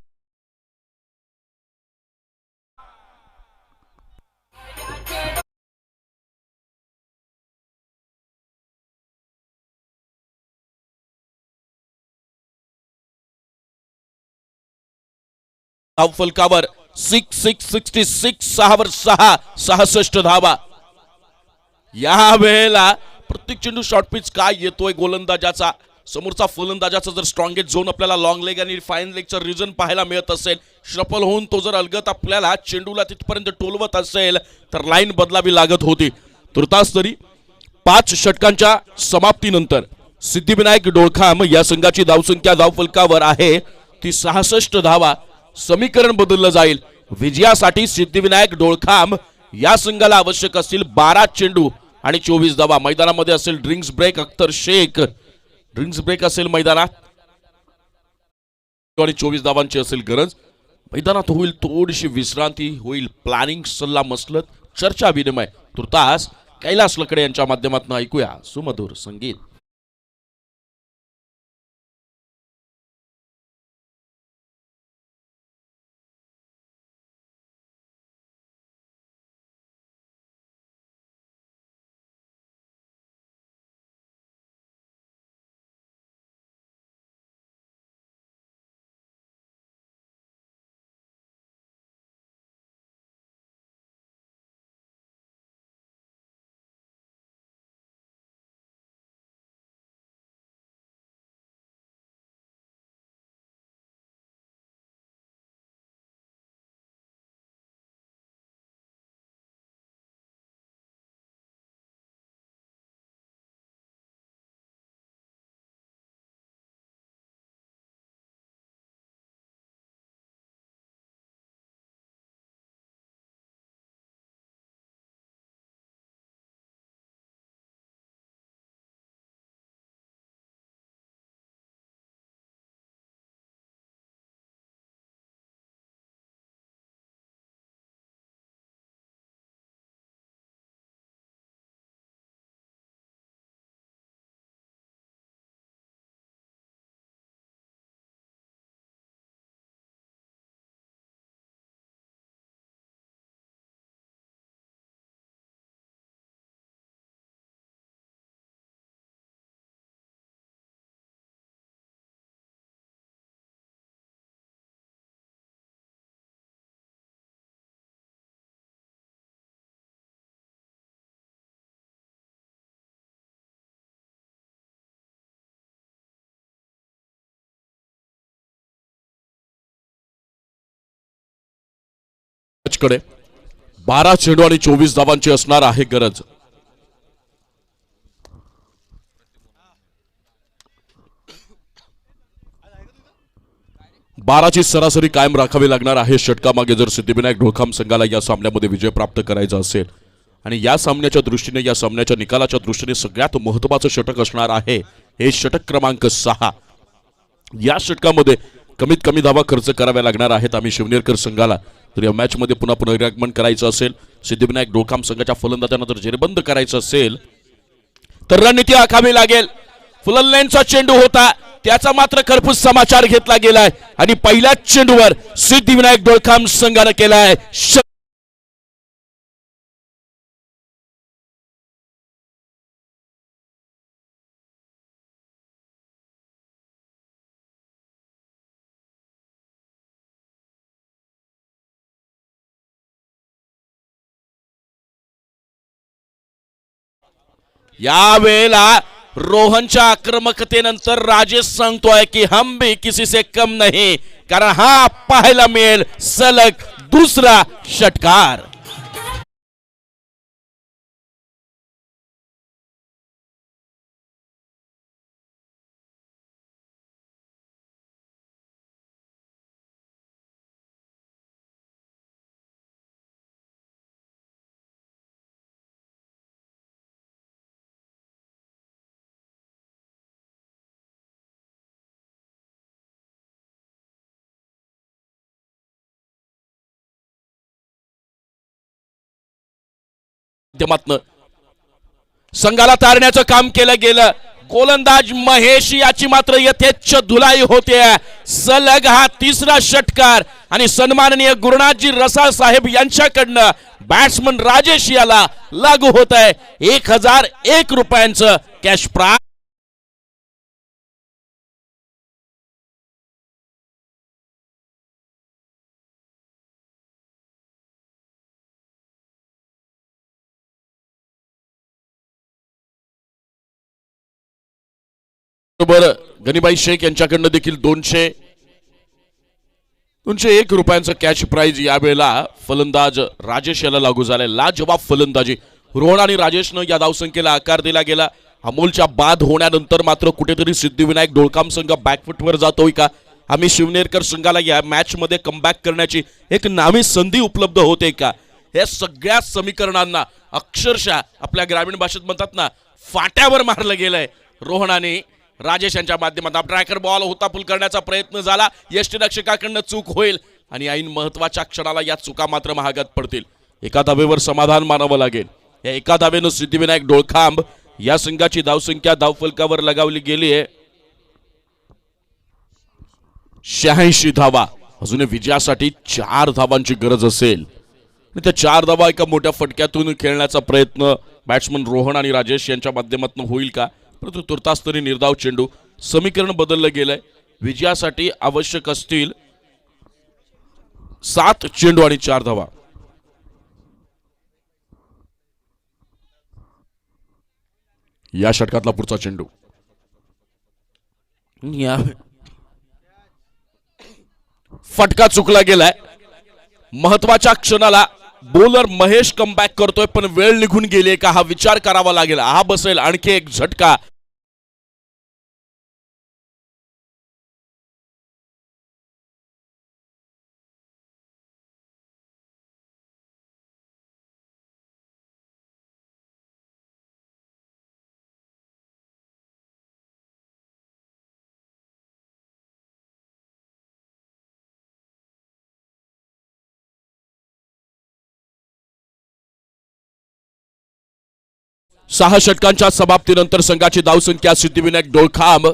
फलकावर 66 6 वर 6 66 धावा. या वेळेला प्रत्येक चेंडू शॉर्ट पिच काय येतोय गोलंदाजाचा. समोरचा फलंदाजाचा जर स्ट्रॉंगेस्ट झोन आपल्याला लॉंग लेग आणि फाईन लेगचं रिजन पाहायला मिळत असेल, शफल होऊन तो जर अलगत आपल्याला चेंडूला तिथपर्यंत टोलवत असेल तर लाईन बदलावी लागत होती. तुर्तास तरी 5 षटकांच्या समाप्तीनंतर सिद्धिविनायक डोळखाम या संघाची धावसंख्या धावफलकावर आहे ती 66 धावा. समीकरण बदललं जाईल. विजयासाठी सिद्धिविनायक डोळखाम या संघाला आवश्यक असतील 12 चेंडू आणि 24 धावा. मैदानामध्ये असेल drinks break. Akhtar Shaikh drinks break असेल मैदानात आणि 24 धावांची असेल गरज. मैदानात होईल थोडीशी विश्रांती, होईल प्लॅनिंग, सल्ला मसलत, चर्चा विनिमय. तुर्तास कैलास लकडे यांच्या माध्यमातून ऐकूया सुमधुर संगीत. महेशकडे 12 चेंडू आणि 24 धावांची असणार आहे गरज. बाराची सरासरी कायम राखावी लागणार आहे षटकामागे जर सिद्धिविनायक ढोळखाम संघाला या सामन्यामध्ये विजय प्राप्त करायचा असेल. आणि या सामन्याच्या दृष्टीने या सामन्याच्या निकालाच्या दृष्टीने सगळ्यात महत्त्वाचं षटक असणार आहे हे षटक क्रमांक 6. या षटकामध्ये कमीत कमी धावा खर्च कराव्या लागणार आहेत आम्ही शिवनेरकर संघाला. तर या मॅच मध्ये पुन्हा पुनरागमन करायचं असेल, सिद्धिविनायक ढोळखाम संघाच्या फलंदाजांना जर जेरबंद करायचं असेल तर रणनीती आखावी लागेल. फुललेनचा चेंडू होता, त्याचा मात्र खरपूस समाचार घेतला गेलाय आणि पहिल्याच चेंडूवर सिद्धिविनायक ढोळखाम संघाने केलाय यावेळेला रोहनच्या आक्रमकतेनंतर राजेश सांगतोय की हम भी किसी से कम नहीं, कारण हा पाहायला मिळेल सलग दुसरा षटकार. माध्यमातनं संघाला तारण्याचं काम केलं गेलं. गोलंदाज महेश याची मात्र यथेच्छ धुलाई होते. सलग हा तिसरा षटकार आणि सन्माननीय गुरुनाथजी रसाळ साहेब यांच्याकडनं बॅट्समन राजेश याला लागू होत आहे 1001 रुपयांचं कॅश प्राइज. बरोबर गणिबाई शेख यांच्याकडनं देखील 201 रुपयांचं कॅश प्राइज यावेळेला फलंदाज राजेश याला लागू झालाय. लाजवाब फलंदाजी रोहन आणि राजेशनं या धावसंख्येला आकार दिला गेला. अमोलच्या बाद होण्यानंतर मात्र कुठेतरी सिद्धिविनायक ढोळखाम संघ बॅकफुटवर जातोय का, आम्ही शिवनेरकर संघाला या मॅच मध्ये कमबॅक करण्याची एक नामी संधी उपलब्ध होते का, या सगळ्या समीकरणांना अक्षरशः आपल्या ग्रामीण भाषेत म्हणतात ना फाट्यावर मारलं गेलंय. रोहन आणि राजेश यांच्या माध्यमातून ट्रॅकर बॉल होताफुल करण्याचा प्रयत्न झाला, यष्टीरक्षकाकडनं चूक होईल आणि ऐन महत्वाच्या क्षणाला या चुका मात्र महागात पडतील. एका धावेवर समाधान मानावं लागेल. या एका धावेनं सिद्धिविनायक ढोळखाम या संघाची धावसंख्या धावफलकावर लगावली गेली आहे 86 धावा. अजून विजयासाठी 4 धावांची गरज असेल आणि त्या 4 धावा एका मोठ्या फटक्यातून खेळण्याचा प्रयत्न बॅट्समन रोहन आणि राजेश यांच्या माध्यमातून होईल का, परंतु तुर्तास तरी निर्धाव चेंडू. समीकरण बदललं गेलंय. विजयासाठी आवश्यक असतील 7 चेंडू आणि 4 धावा. या षटकातला पुढचा चेंडू फटका चुकला गेलाय. महत्वाच्या क्षणाला बॉलर महेश कमबॅक करतोय पण वेळ निघून गेली का हा विचार करावा लागेल. हा बसेल आणखी एक झटका. सहा षटकांच्या समाप्तीनंतर संघाची धावसंख्या सिद्धिविनायक ढोळखाम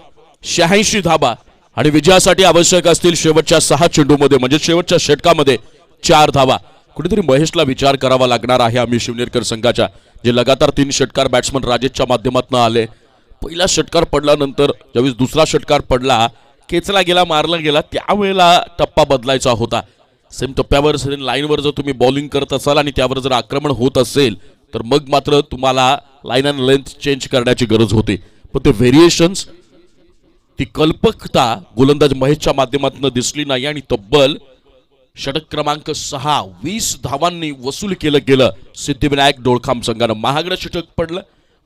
86 धाबा आणि विजयासाठी आवश्यक असतील शेवटच्या 6 चेंडूमध्ये म्हणजे शेवटच्या षटकामध्ये 4 धावा. कुठेतरी महेशला विचार करावा लागणार आहे आम्ही शिवनेरकर संघाच्या, जे लगातार 3 षटकार बॅट्समन राजेशच्या माध्यमातून आले. पहिला षटकार पडल्यानंतर ज्यावेळेस दुसरा षटकार पडला, केचला गेला, मारला गेला, त्यावेळेला टप्पा बदलायचा होता. सेम टप्प्यावर लाईनवर जर तुम्ही बॉलिंग करत असाल आणि त्यावर जर आक्रमण होत असेल तर मग मात्र तुम्हाला लाईन अँड लेंथ चेंज करण्याची गरज होती. पण ते व्हेरिएशन्स, ती कल्पकता गोलंदाज महेशच्या माध्यमातून दिसली नाही आणि तब्बल षटक क्रमांक 6 20 धावांनी वसूल केलं गेलं सिद्धिविनायक डोळखाम संघानं. महागडं षटक पडलं.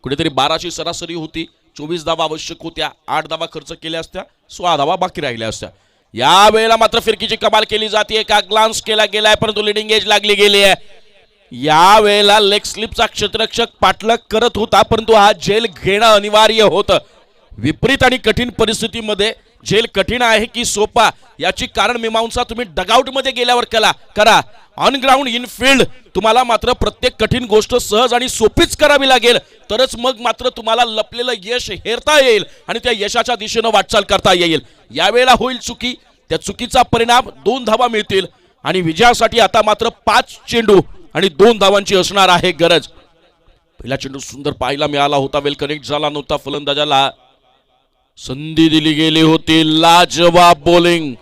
कुठेतरी 12ची सरासरी होती. 24 धावा आवश्यक होत्या. 8 धावा खर्च केल्या असत्या. 16 धावा बाकी राहिल्या असत्या. या वेळेला मात्र फिरकीची कमाल केली जाते. का ग्लान्स केला गेलाय परंतु लिडिंग एज लागली गेली आहे. या वेळेला लेग स्लिपचा क्षेत्ररक्षक पाठलाग करत होता परंतु हा झेल घेणं अनिवार्य होतं. विपरीत आणि कठीण परिस्थितीमध्ये झेल कठीण आहे की सोपा याची कारण मीमांसा तुम्ही डगआउट मध्ये गेल्यावर करा. ऑन ग्राउंड इन फील्ड तुम्हाला मात्र प्रत्येक कठीण गोष्ट सहज आणि सोपीच करावी लागेल. तरच मग मात्र तुम्हाला लपलेलं यश हेरता येईल आणि त्या यशाच्या दिशेनं वाटचाल करता येईल. यावेळेला होईल चुकी. त्या चुकीचा परिणाम 2 धावा मिळतील आणि विजयासाठी आता मात्र 5 चेंडू आणि 2 धावांची असणार आहे गरज. पहिला चेंडू सुंदर पाहायला मिळाला होता. वेल कनेक्ट झाला नव्हता. फलंदाजाला संधी दिली गेली होती. लाजवाब बॉलिंग.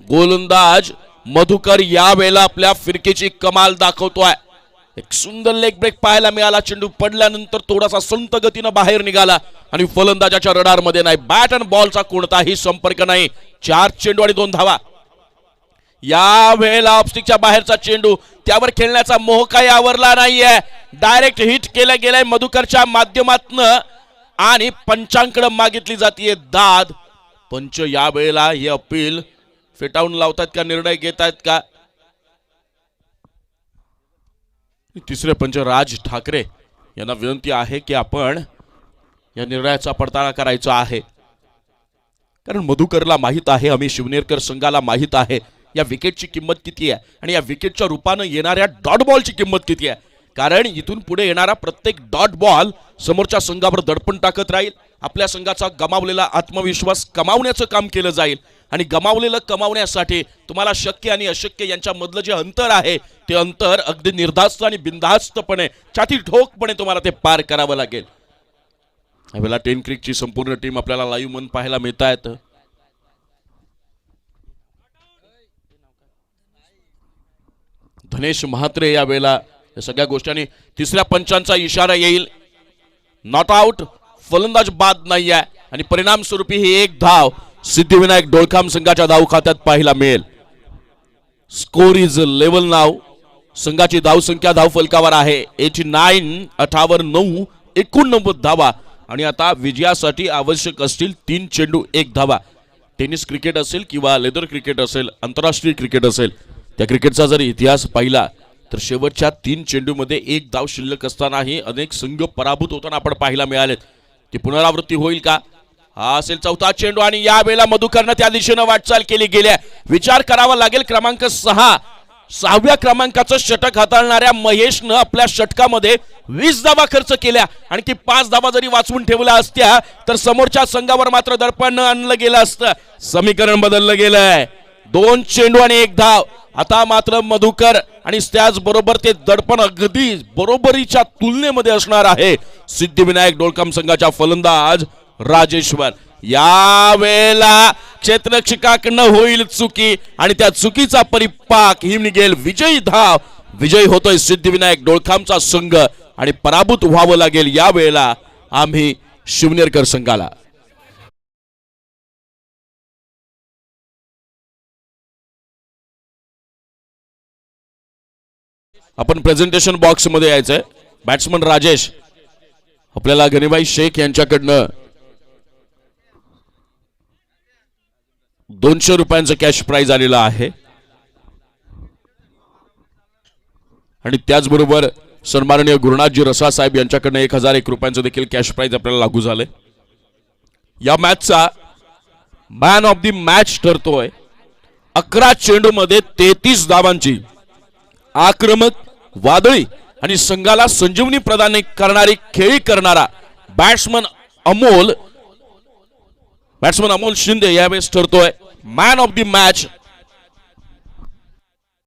गोलंदाज मधुकर या वेळेला आपल्या फिरकीची कमाल दाखवतोय. एक सुंदर लेग ब्रेक पाहायला मिळाला. चेंडू पडल्यानंतर थोडासा संत गतीनं बाहेर निघाला आणि फलंदाजाच्या रडार मध्ये नाही. बॅट आणि बॉलचा कोणताही संपर्क नाही. 4 चेंडू आणि 2 धावा. या वेळेला ऑफस्टिकच्या बाहेरचा चेंडू. त्यावर खेळण्याचा मोह काही आवरला नाहीये. डायरेक्ट हिट केला गेलाय मधुकरच्या माध्यमातून आणि पंचांकडे मागितली जाते दाद. पंच या वेळेला हे अपील फेटाळून लावतात का निर्णय घेत आहेत का? तिसरे पंच राज ठाकरे यांना विनंती आहे की आपण या निर्णयाचा पडताळा करायचा आहे. कारण मधुकरला माहित आहे, आम्ही शिवनेरकर संघाला माहित आहे या विकेटची किंमत किती आहे आणि या विकेटच्या रूपानं येणाऱ्या डॉट बॉलची किंमत किती आहे. कारण इथून पुढे येणारा प्रत्येक डॉट बॉल समोरच्या संघावर दडपण टाकत राहील. आपल्या संघाचा गमावलेला आत्मविश्वास कमावण्याचं काम केलं जाईल आणि गमावलेलं कमावण्यासाठी तुम्हाला शक्य आणि अशक्य यांच्यामधलं जे अंतर आहे ते अंतर अगदी निर्धास्त आणि बिनधास्तपणे छाती ठोकपणे तुम्हाला ते पार करावं लागेल. यावेळेला 10 क्रिकची संपूर्ण टीम आपल्याला लाईव्ह म्हणून पाहायला मिळत आहेत. धनेश म्हात्रे यावेळेला या सगळ्या गोष्टी. तिसऱ्या पंचांचा इशारा येईल. Not out. फलंदाज बाद नाही आहे आणि परिणाम स्वरूपी ही 1 धाव सिद्धिविनायक डोळखाम संघाच्या धाव खात्यात पाहायला मिळेल. स्कोर इज लेवल नाव. संघाची धाव संख्या धाव फलकावर आहे 89. 8 9 89 धावा आणि आता विजयासाठी आवश्यक असतील 3 चेंडू 1 धावा. टेनिस क्रिकेट असेल किंवा लेदर क्रिकेट असेल, आंतरराष्ट्रीय क्रिकेट असेल, त्या क्रिकेटचा जर इतिहास पाहिला तर शेवटच्या 3 चेंडूमध्ये 1 धाव शिल्लक असतानाही अनेक संघ पराभूत होताना आपण पाहायला मिळालेत. ती पुनरावृत्ती होईल का? हा असेल 4था चेंडू आणि या वेळेला मधुकरनं त्या दिशेनं वाटचाल केली गेल्या. विचार करावा लागेल. क्रमांक 6व्या क्रमांकाचं षटक हाताळणाऱ्या महेशनं आपल्या षटकामध्ये 20 धावा खर्च केल्या. आणखी 5 धावा जरी वाचवून ठेवल्या असत्या तर समोरच्या संघावर मात्र दडपण आणलं गेलं असतं. समीकरण बदललं गेलंय. 2 चेंडू आणि 1 धाव. आता मात्र मधुकर आणि त्याचबरोबर ते दडपण अगदी बरोबरीच्या तुलनेमध्ये असणार आहे सिद्धिविनायक डोळखाम संघाच्या फलंदाज राजेश्वर. या वेळेला क्षेत्ररक्षकाकडनं होईल चुकी आणि त्या चुकीचा परिपाक ही निघेल विजयी धाव. विजयी होतोय सिद्धिविनायक डोळखामचा संघ आणि पराभूत व्हावं लागेल या वेळेला आम्ही शिवनेरकर संघाला. आपण प्रेझेंटेशन बॉक्स मध्ये यायचंय. बॅट्समन राजेश आपल्याला गणेबाई शेख यांच्याकडनं 200 रुपयांचं कॅश प्राइज आलेलं आहे आणि त्याचबरोबर सन्माननीय गुरुनाथजी रसा साहेब यांच्याकडनं 1001 रुपयांचं देखील कॅश प्राइज आपल्याला लागू झालंय. या मॅचचा मॅन ऑफ द मॅच ठरतोय 11 चेंडूमध्ये 33 धावांची आक्रमक, वादळी आणि संघाला संजीवनी प्रदान करणारी खेळी करणारा बॅट्समन अमोल शिंदे यावेळेस ठरतोय मॅन ऑफ द मॅच.